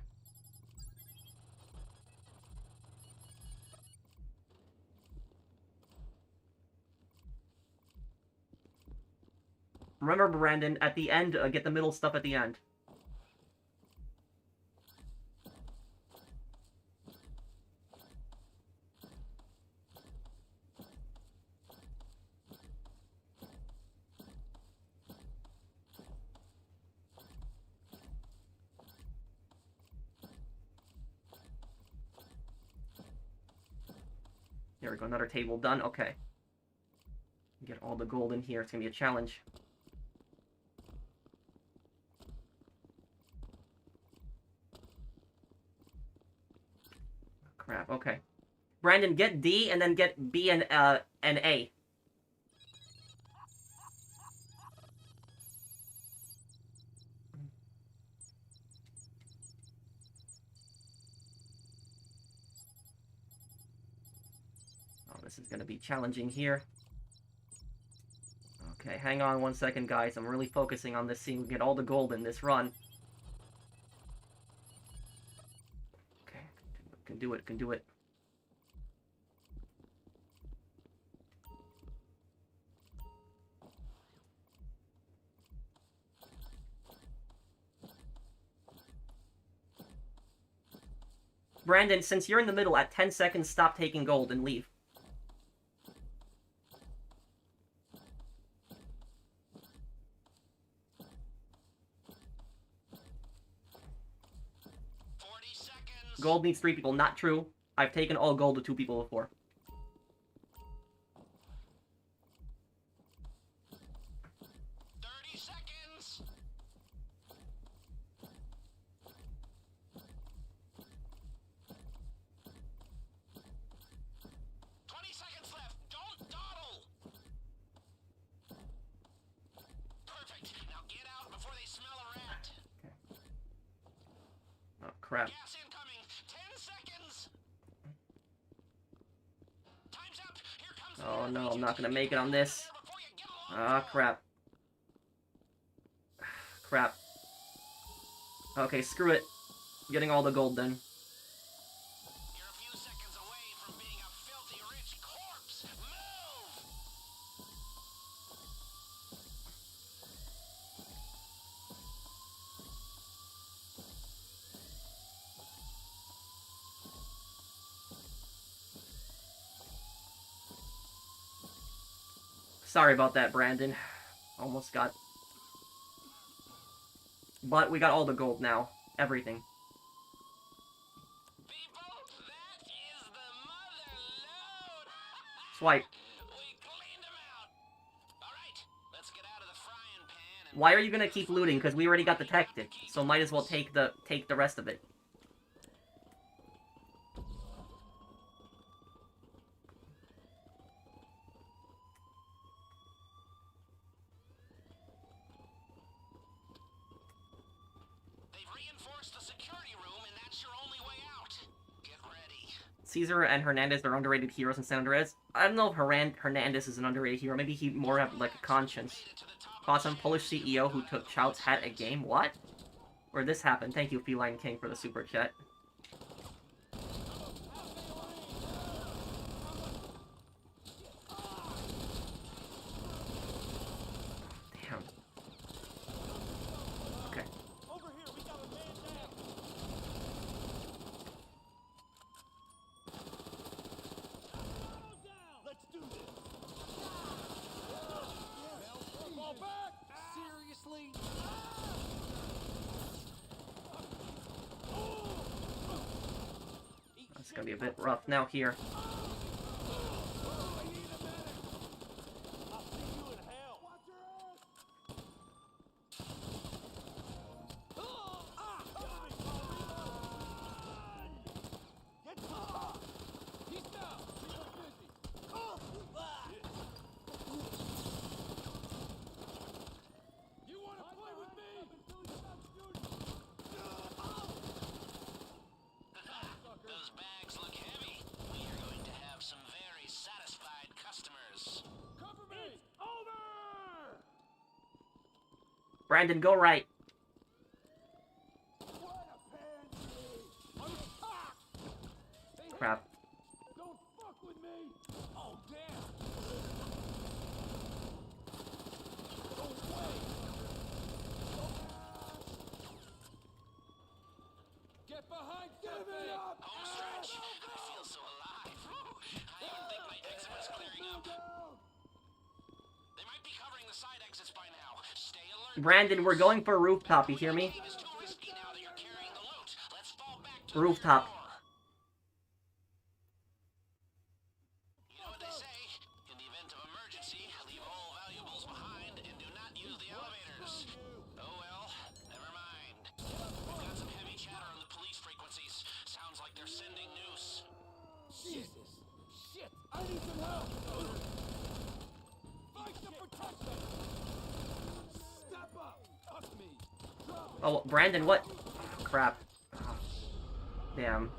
Remember, Brandon, at the end, get the middle stuff at the end. There we go, another table done. Okay. Get all the gold in here. It's gonna be a challenge. Crap, okay. Brandon, get D and then get B and A. Oh, this is gonna be challenging here. Okay, hang on 1 second, guys. I'm really focusing on this scene. We get all the gold in this run. Okay, can do it, can do it. Brandon, since you're in the middle, at 10 seconds, stop taking gold and leave. Gold needs 3 people. Not true. I've taken all gold to 2 people before. Crap. Gas incoming. 10 seconds. Time's up. Here comes Oh no, I'm not gonna make it on this. Ah, crap. Crap. Okay, screw it. Getting all the gold then. You're a few seconds away from being a filthy rich corpse. Move! Sorry about that, Brandon. Almost got... But we got all the gold now. Everything. People, that is the mother load. Swipe. We cleaned them out. All right, let's get out of the frying pan and... Why are you gonna keep looting? Because we already got the tactic. So might as well take the rest of it. The security room, and that's your only way out. Get ready. Caesar and Hernandez are underrated heroes in San Andreas. I don't know if Hernandez is an underrated hero. Maybe he more have like a conscience. Awesome Polish CEO who took Chout's hat at game. What? Where this happened? Thank you, Feline King, for the super chat. Damn. Okay. Seriously? It's gonna be a bit rough now here. Those bags look heavy. We are going to have some very satisfied customers. Cover me! It's over! Brandon, go right. Crap. Don't fuck with me! Oh, damn! No way! Get behind something! Home stretch. I feel so alive. I even think my exit is clearing up. They might be covering the side exits by now. Stay alert. Brandon, we're going for rooftop, you hear me? It's too risky now that you're carrying the loot. Let's fall back to Rooftop. the door. You know what they say? In the event of emergency, leave all valuables behind and do not use the elevators. Oh well, never mind. We've got some heavy chatter on the police frequencies. Sounds like they're sending noose. Jesus! Shit! I need some help! Fight to protect them! Step up! Trust me! Drop it! Oh, Brandon, what? Crap. Oh, damn.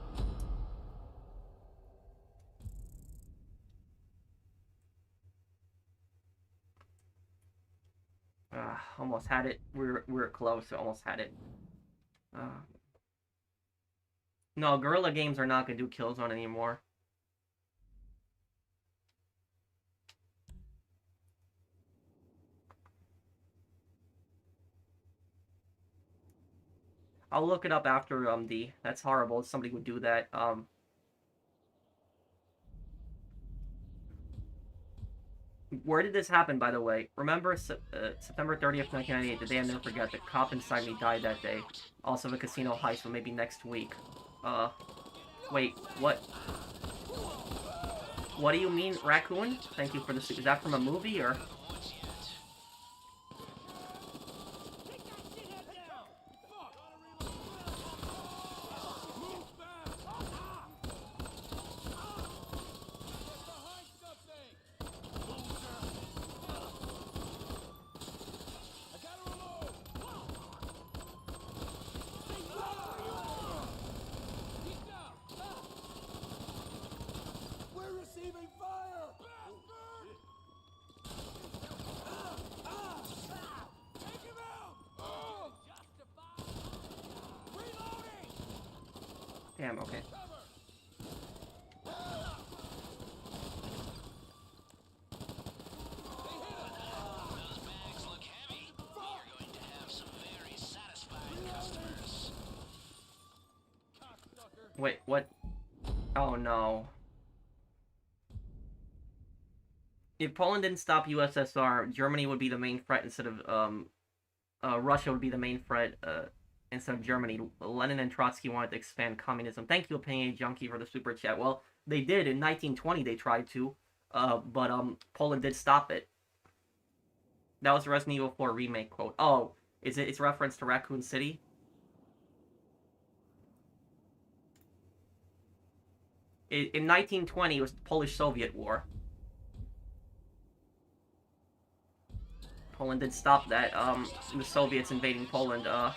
Almost had it. We're close. Almost had it. No, Guerrilla Games are not gonna do Killzone anymore. I'll look it up after the. That's horrible. If somebody would do that. Where did this happen, by the way? Remember September 30th, 1998, the day I'll never forget. The cop inside me died that day. Also, the casino heist, but maybe next week. Wait, what? What do you mean, raccoon? Thank you for the... Is that from a movie, or...? Damn, okay. Those bags look heavy. We are going to have some very satisfied customers. Wait, what? Oh no. If Poland didn't stop USSR, Germany would be the main threat instead of Russia would be the main threat instead of Germany. Lenin and Trotsky wanted to expand communism. Thank you, Opinionated Junkie, for the super chat. Well, they did in 1920. They tried to, but Poland did stop it. That was Resident Evil 4 remake quote. Oh, is it? It's reference to Raccoon City. In 1920, it was the Polish-Soviet War. Poland did stop that. The Soviets invading Poland. Don't relax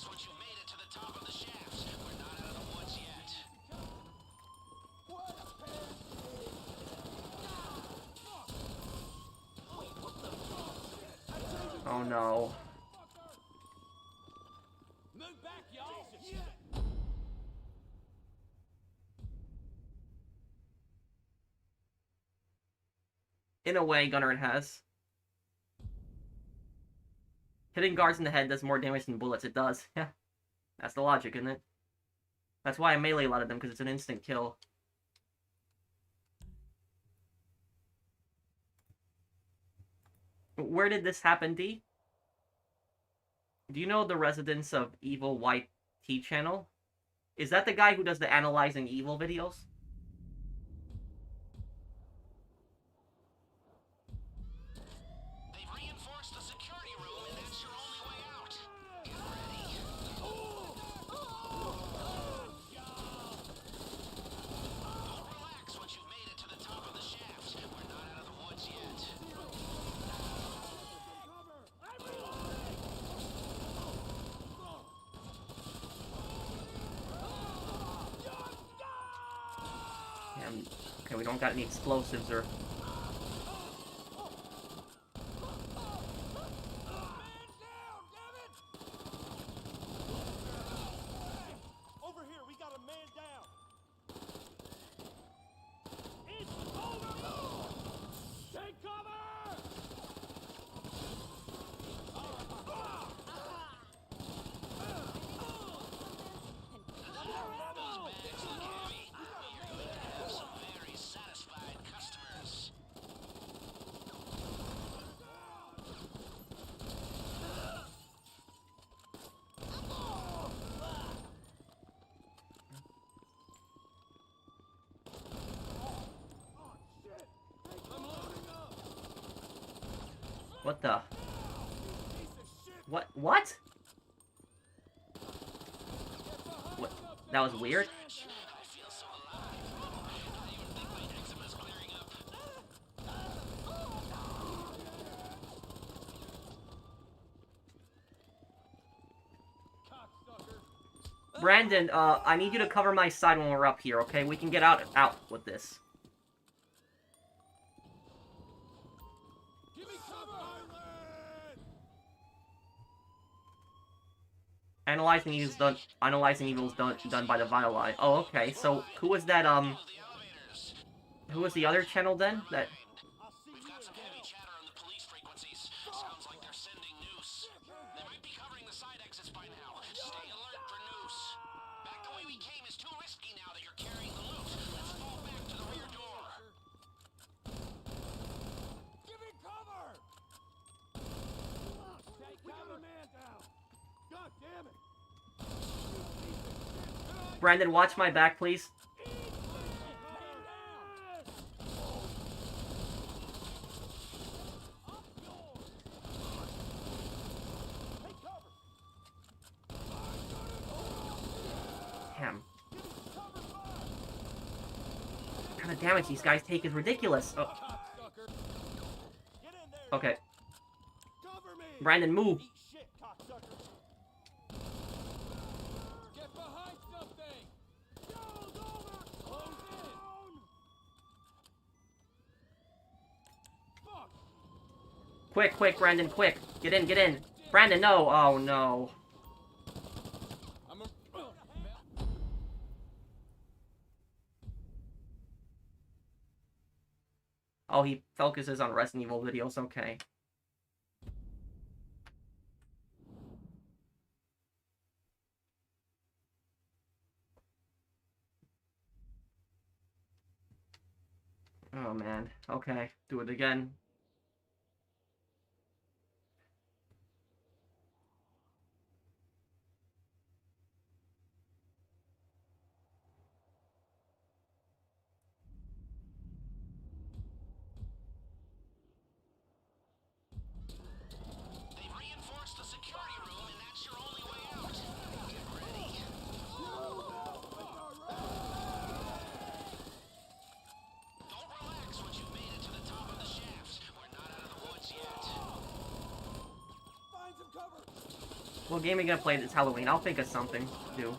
once you've made it to the top of the shafts. We're not out of the woods yet. Oh no. Move back, y'all. In a way, Gunnar has. Hitting guards in the head does more damage than bullets. It does. Yeah. That's the logic, isn't it? That's why I melee a lot of them, because it's an instant kill. Where did this happen, D? Do you know the residents of Evil White T channel? Is that the guy who does the analyzing evil videos? They've reinforced the security room, and that's your only way out. Get ready. Don't relax once you've made it to the top of the shafts. We're not out of the woods yet. Okay, we don't got any explosives or... Over here, we got a man down. It's over. Take cover. Those bags look heavy, but you're going to have some very satisfied customers. What the? What? What? What? That was weird? I feel so alive. I even think my eczema's clearing up. Brandon, I need you to cover my side when we're up here, okay? We can get out with this. Give me cover. Analyzing evil's done by the Vile Eye. Oh, okay. So who was that? The elevators. Who was the other channel then? That We've got some heavy chatter on the police frequencies. Sounds like they're sending noose. They might be covering the side exits by now. Stay alert for noose. Back the way we came is too risky now that you're carrying the loot. Let's fall back to the rear door. Give me cover. Take cover, man down. God damn it. Brandon, watch my back, please. Damn. What kind of damage these guys take is ridiculous. Oh, okay. Cover me. Brandon, move. Eat shit, cocksucker. Get behind something. Show's over. Close in. Fuck. Quick, quick, Brandon, quick. Get in, get in. Brandon, no. Oh, no. I'm a... Oh, he focuses on Resident Evil videos. Okay. Oh man. Okay, do it again. They've reinforced the security room, and that's your only way out. Get ready. Don't relax once you've made it to the top of the shafts. We're not out of the woods yet. Find some cover. What game are you gonna play this Halloween? I'll think of something to do.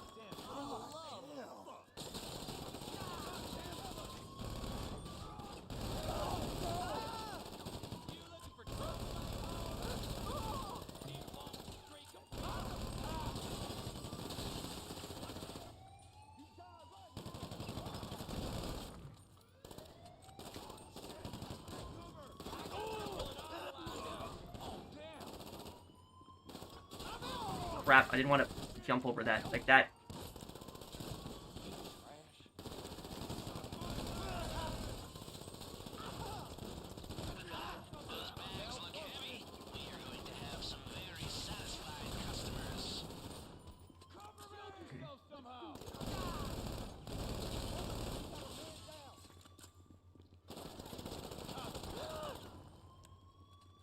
Crap, I didn't want to jump over that. Like that. Those bags look heavy. We are going to have some very satisfied customers. Cover yourself somehow.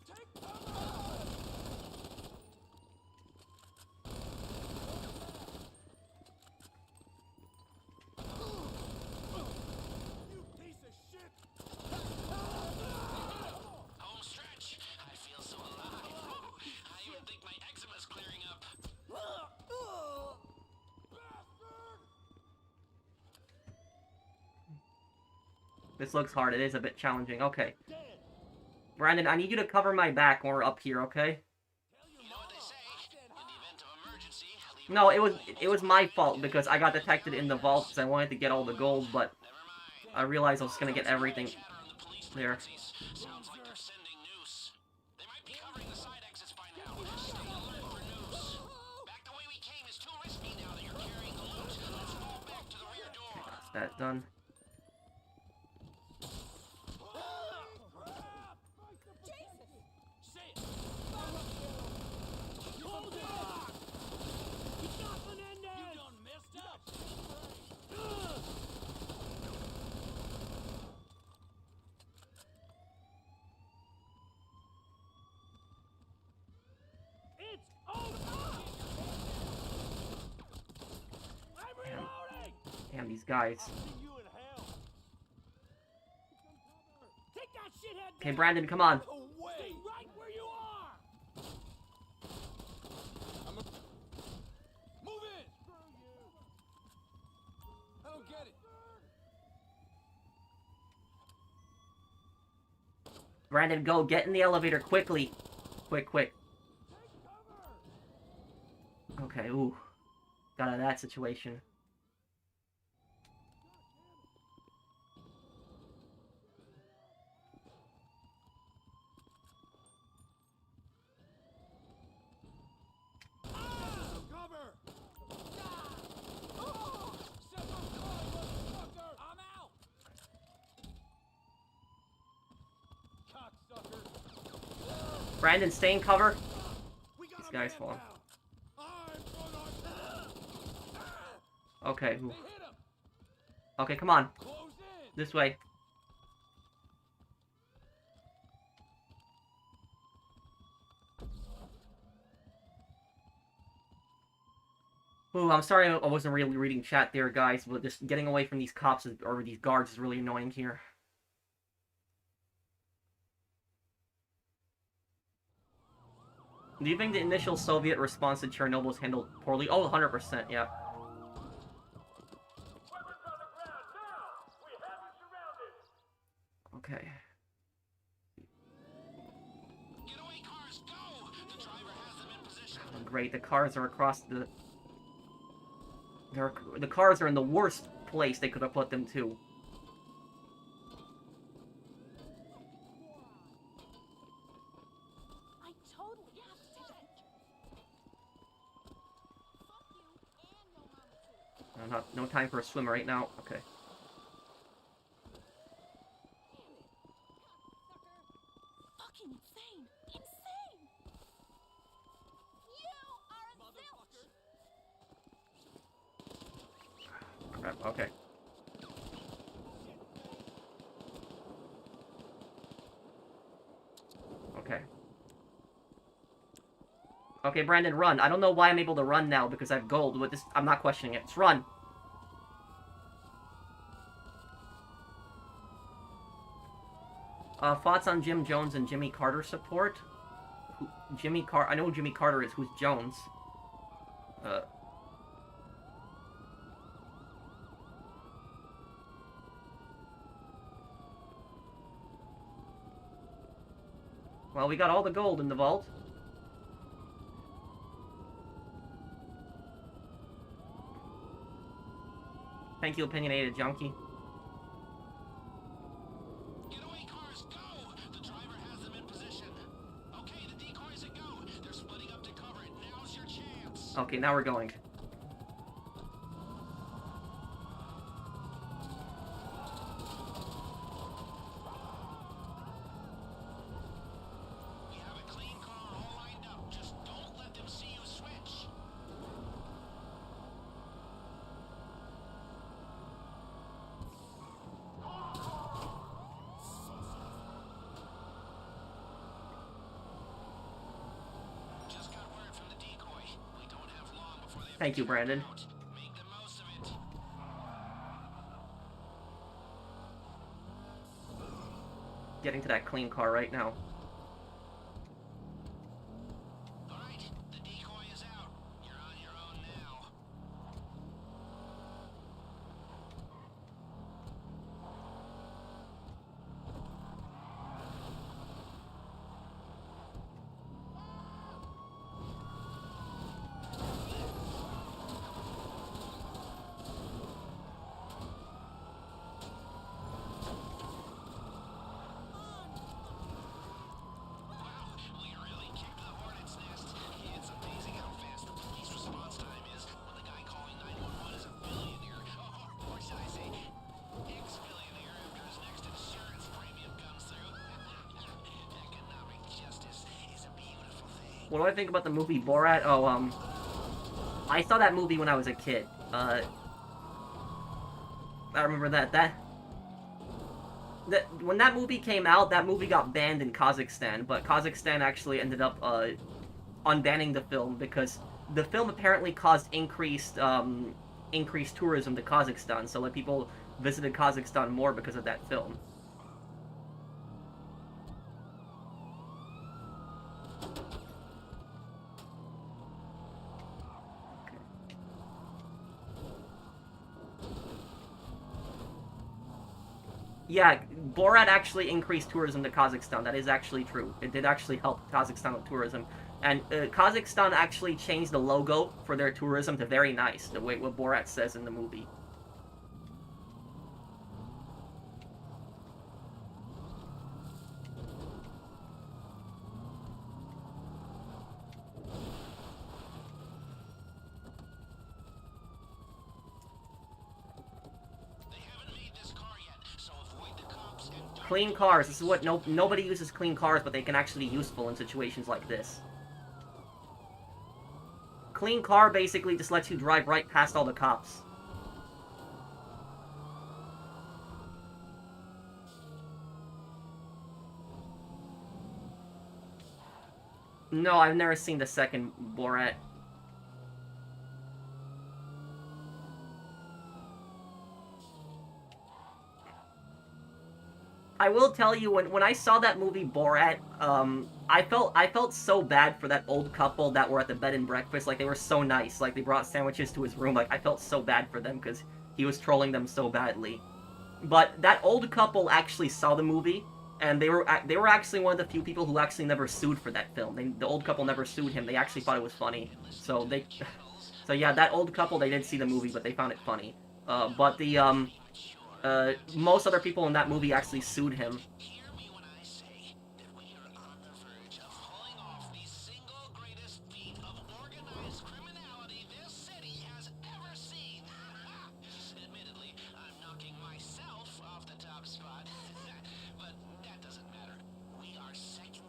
Take cover. You piece of shit. Home stretch. I feel so alive. I even think my eczema's clearing up. This looks hard. It is a bit challenging. Okay. Brandon, I need you to cover my back when we're up here, okay? You know what they say? In the event of emergency, leave No, it was my fault because I got detected in the vault because I wanted to get all the gold, but Never mind. I realized I was gonna get everything Chatter on the police there. frequencies. Sounds like they're sending noose. They might be covering the side exits by now. Stay alert for noose. Back the way we came is too risky now that you're carrying the loot. Let's fall back to the rear door. That's that done. Damn these guys. Okay, Brandon, come on. Stay right where you are. Move in. I don't get it. Brandon, go. Get in the elevator quickly. Quick, quick. Okay, ooh. Got out of that situation. Cover. I'm out. Cocksucker. Brandon, stay in cover. We got This a guy's man falling. now. I'm gonna. Okay, ooh. They hit him. Okay, come on. Close in. This way. Ooh, I'm sorry I wasn't really reading chat there, guys, but just getting away from these cops or these guards is really annoying here. Do you think the initial Soviet response to Chernobyl was handled poorly? Oh, 100%, yeah. Okay. Getaway cars, go! The driver has them in position. Oh, great, the cars are across the... The cars are in the worst place they could have put them to. I totally have to take a picture. Fuck you and your mama too. No time for a swim right now. Okay. fucking insane. Insane! You are a zilch! Crap, okay. Okay. Okay, Brandon, run. I don't know why I'm able to run now because I have gold. With this, I'm not questioning it. Just run. Thoughts on Jim Jones and Jimmy Carter support? I know who Jimmy Carter is. Who's Jones? Well, we got all the gold in the vault. Thank you, opinionated junkie. Getaway cars, go! The driver has them in position. Okay, the decoys a go. They're splitting up to cover it. Now's your chance. Okay, now we're going. We have a clean car all lined up. Just don't let them see you switch. Just got word from the decoy. We don't have long before they have Thank you, Brandon. out. Make the most of it. Getting to that clean car right now. All right, the decoy is out. You're on your own now. Wow, we really kicked the hornet's nest. It's amazing how fast the police response time is when the guy calling 911 is a billionaire. Or should I say, ex-billionaire after his next insurance premium comes through. Economic justice is a beautiful thing. What do I think about the movie Borat? Oh, I saw that movie when I was a kid. I remember that when that movie came out, that movie got banned in Kazakhstan, but Kazakhstan actually ended up unbanning the film because the film apparently caused increased tourism to Kazakhstan, so like people visited Kazakhstan more because of that film. Yeah, Borat actually increased tourism to Kazakhstan. That is actually true. It did actually help Kazakhstan with tourism. And Kazakhstan actually changed the logo for their tourism to very nice, the way what Borat says in the movie. They haven't made this car yet, so avoid the cops and don't Clean cars. This is what nobody uses clean cars, but they can actually be useful in situations like this. Clean car basically just lets you drive right past all the cops. No, I've never seen the second Borat. I will tell you, when I saw that movie Borat, I felt so bad for that old couple that were at the bed and breakfast. Like, they were so nice. Like, they brought sandwiches to his room. Like, I felt so bad for them because he was trolling them so badly. But that old couple actually saw the movie, and they were actually one of the few people who actually never sued for that film. The old couple never sued him. They actually thought it was funny. So so yeah, that old couple, they did see the movie, but they found it funny. But most other people in that movie actually sued him. hear me when I say that we are on the verge of pulling off the single greatest feat of organized criminality this city has ever seen. Admittedly, I'm knocking myself off the top spot, but that doesn't matter. We are second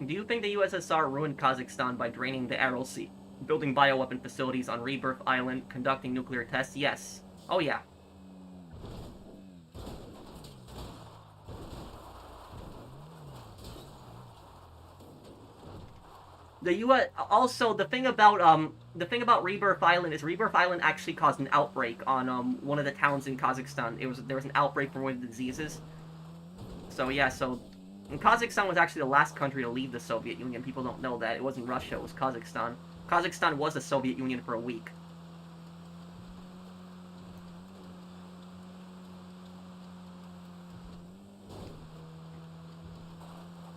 Do you think the USSR ruined Kazakhstan by draining the Aral Sea, building bioweapon facilities on Rebirth Island, conducting nuclear tests? Yes. Oh yeah. The U.S. also the thing about Rebirth Island is Rebirth Island actually caused an outbreak on one of the towns in Kazakhstan. There was an outbreak from one of the diseases. So yeah, so Kazakhstan was actually the last country to leave the Soviet Union. People don't know that. It wasn't Russia, it was Kazakhstan. Kazakhstan was the Soviet Union for a week.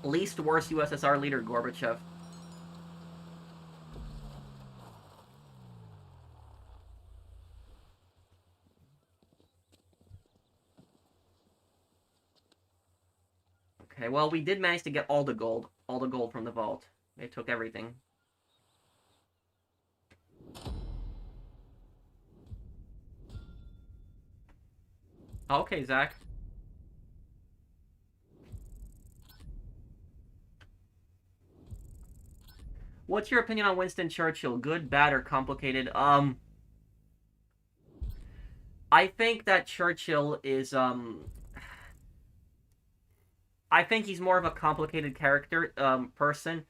Least worst USSR leader, Gorbachev. Okay, well, we did manage to get all the gold. All the gold from the vault. They took everything. Okay, Zach. What's your opinion on Winston Churchill? Good, bad, or complicated? I think that Churchill is, I think he's more of a complicated character, person.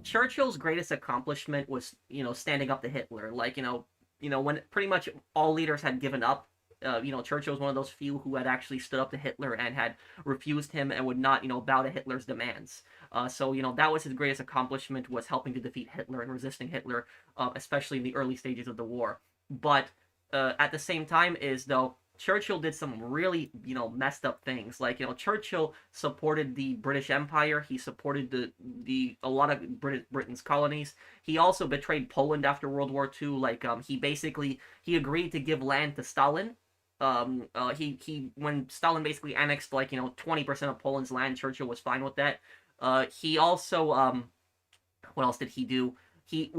Churchill's greatest accomplishment was, standing up to Hitler. Like, when pretty much all leaders had given up, Churchill was one of those few who had actually stood up to Hitler and had refused him and would not, bow to Hitler's demands. So, that was his greatest accomplishment, was helping to defeat Hitler and resisting Hitler, especially in the early stages of the war. But at the same time is, though, Churchill did some really, messed up things. Like, Churchill supported the British Empire. He supported a lot of Britain's colonies. He also betrayed Poland after World War II. Like, he agreed to give land to Stalin. When Stalin basically annexed, 20% of Poland's land, Churchill was fine with that. He also, what else did he do? He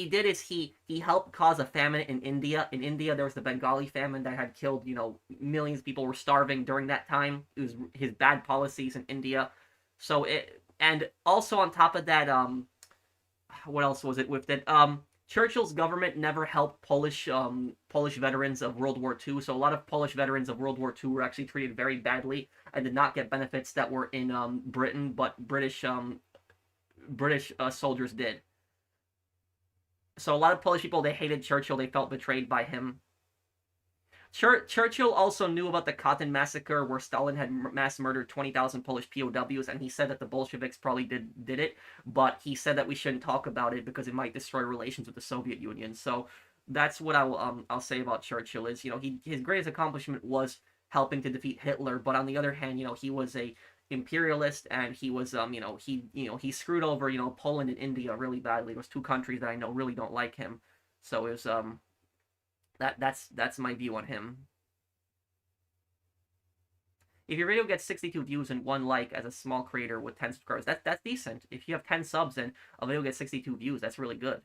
did is he helped cause a famine in India. In India, there was the Bengali famine that had killed, millions of people were starving during that time. It was his bad policies in India. And also on top of that, what else was it with that? Churchill's government never helped Polish veterans of World War II. So a lot of Polish veterans of World War II were actually treated very badly and did not get benefits that were in Britain, but British soldiers did. So a lot of Polish people, they hated Churchill. They felt betrayed by him. Churchill also knew about the Katyn massacre, where Stalin had mass murdered 20,000 Polish POWs, and he said that the Bolsheviks probably did it, but he said that we shouldn't talk about it because it might destroy relations with the Soviet Union. So that's what I'll say about Churchill is, his greatest accomplishment was helping to defeat Hitler, but on the other hand, he was a imperialist, and he was he screwed over Poland and India really badly. There's two countries that I know really don't like him. So it was that's my view on him. If your video gets 62 views and 1 like as a small creator with 10 subscribers, that's decent. If you have 10 subs and a video gets 62 views, that's really good.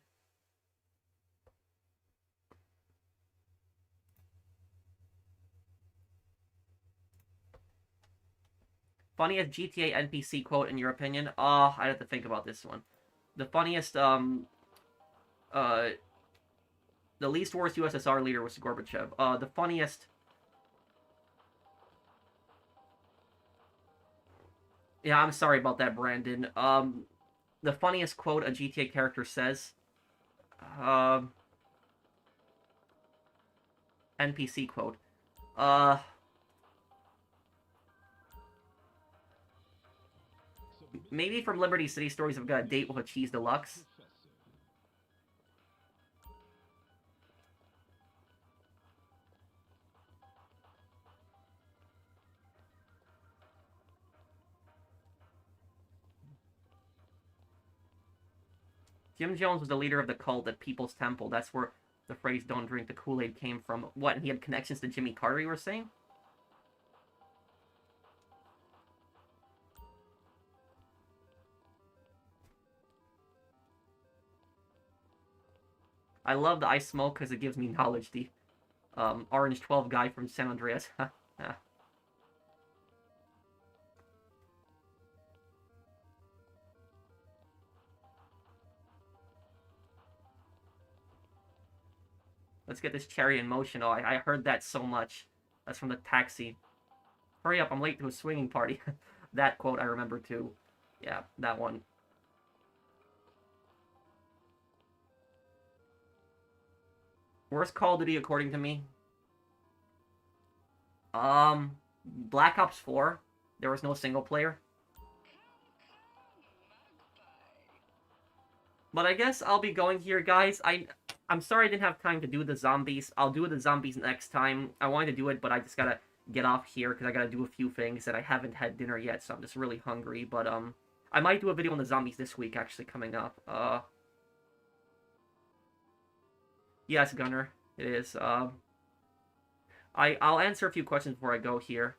Funniest GTA NPC quote in your opinion? I'd have to think about this one. The funniest, the least worst USSR leader was Gorbachev. The funniest... Yeah, I'm sorry about that, Brandon. The funniest quote a GTA character says... NPC quote. Maybe from Liberty City Stories, I've got a date with a cheese deluxe. Jim Jones was the leader of the cult at People's Temple. That's where the phrase "don't drink the Kool-Aid" came from. What, and he had connections to Jimmy Carter, you were saying? I love the ice smoke because it gives me knowledge. The Orange 12 guy from San Andreas. Let's get this chariot in motion. Oh, I heard that so much. That's from the taxi. Hurry up, I'm late to a swinging party. That quote I remember too. Yeah, that one. Worst Call of Duty according to me? Black Ops 4. There was no single player. But I guess I'll be going here, guys. I'm sorry I didn't have time to do the zombies. I'll do the zombies next time. I wanted to do it, but I just gotta get off here because I gotta do a few things that I haven't had dinner yet, so I'm just really hungry. But I might do a video on the zombies this week, actually, coming up. Yes, Gunner, it is. I'll answer a few questions before I go here.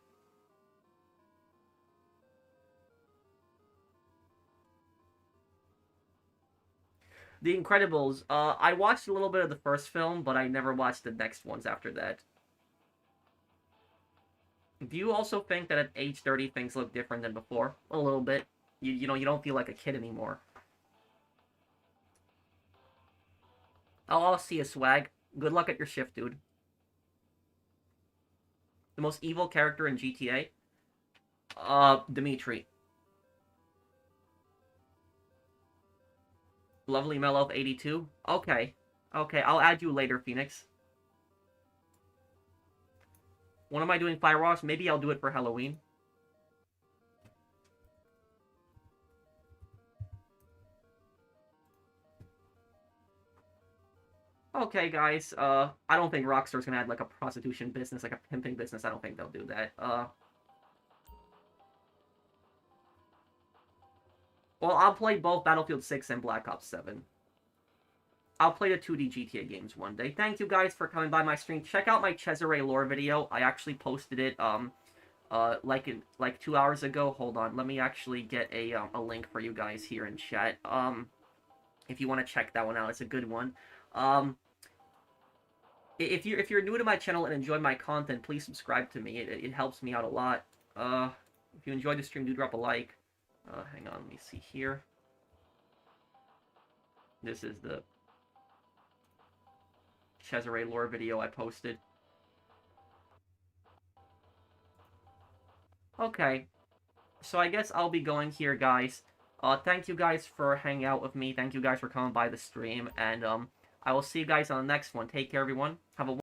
The Incredibles. I watched a little bit of the first film, but I never watched the next ones after that. Do you also think that at age 30 things look different than before? A little bit. You know, you don't feel like a kid anymore. Oh, I'll see you, Swag. Good luck at your shift, dude. The most evil character in GTA? Dimitri. Lovely Mellow 82? Okay. Okay, I'll add you later, Phoenix. When am I doing Firewash? Maybe I'll do it for Halloween. Okay, guys, I don't think Rockstar's gonna add, like, a prostitution business, like a pimping business. I don't think they'll do that. Well, I'll play both Battlefield 6 and Black Ops 7. I'll play the 2D GTA games one day. Thank you guys for coming by my stream. Check out my Cesare lore video. I actually posted it, like 2 hours ago. Hold on, let me actually get a link for you guys here in chat. If you want to check that one out, it's a good one. If you're new to my channel and enjoy my content, please subscribe to me. It helps me out a lot. If you enjoyed the stream, do drop a like. Hang on, let me see here. This is the Cesare lore video I posted. Okay, so I guess I'll be going here, guys. Thank you guys for hanging out with me. Thank you guys for coming by the stream, and I will see you guys on the next one. Take care, everyone. Have a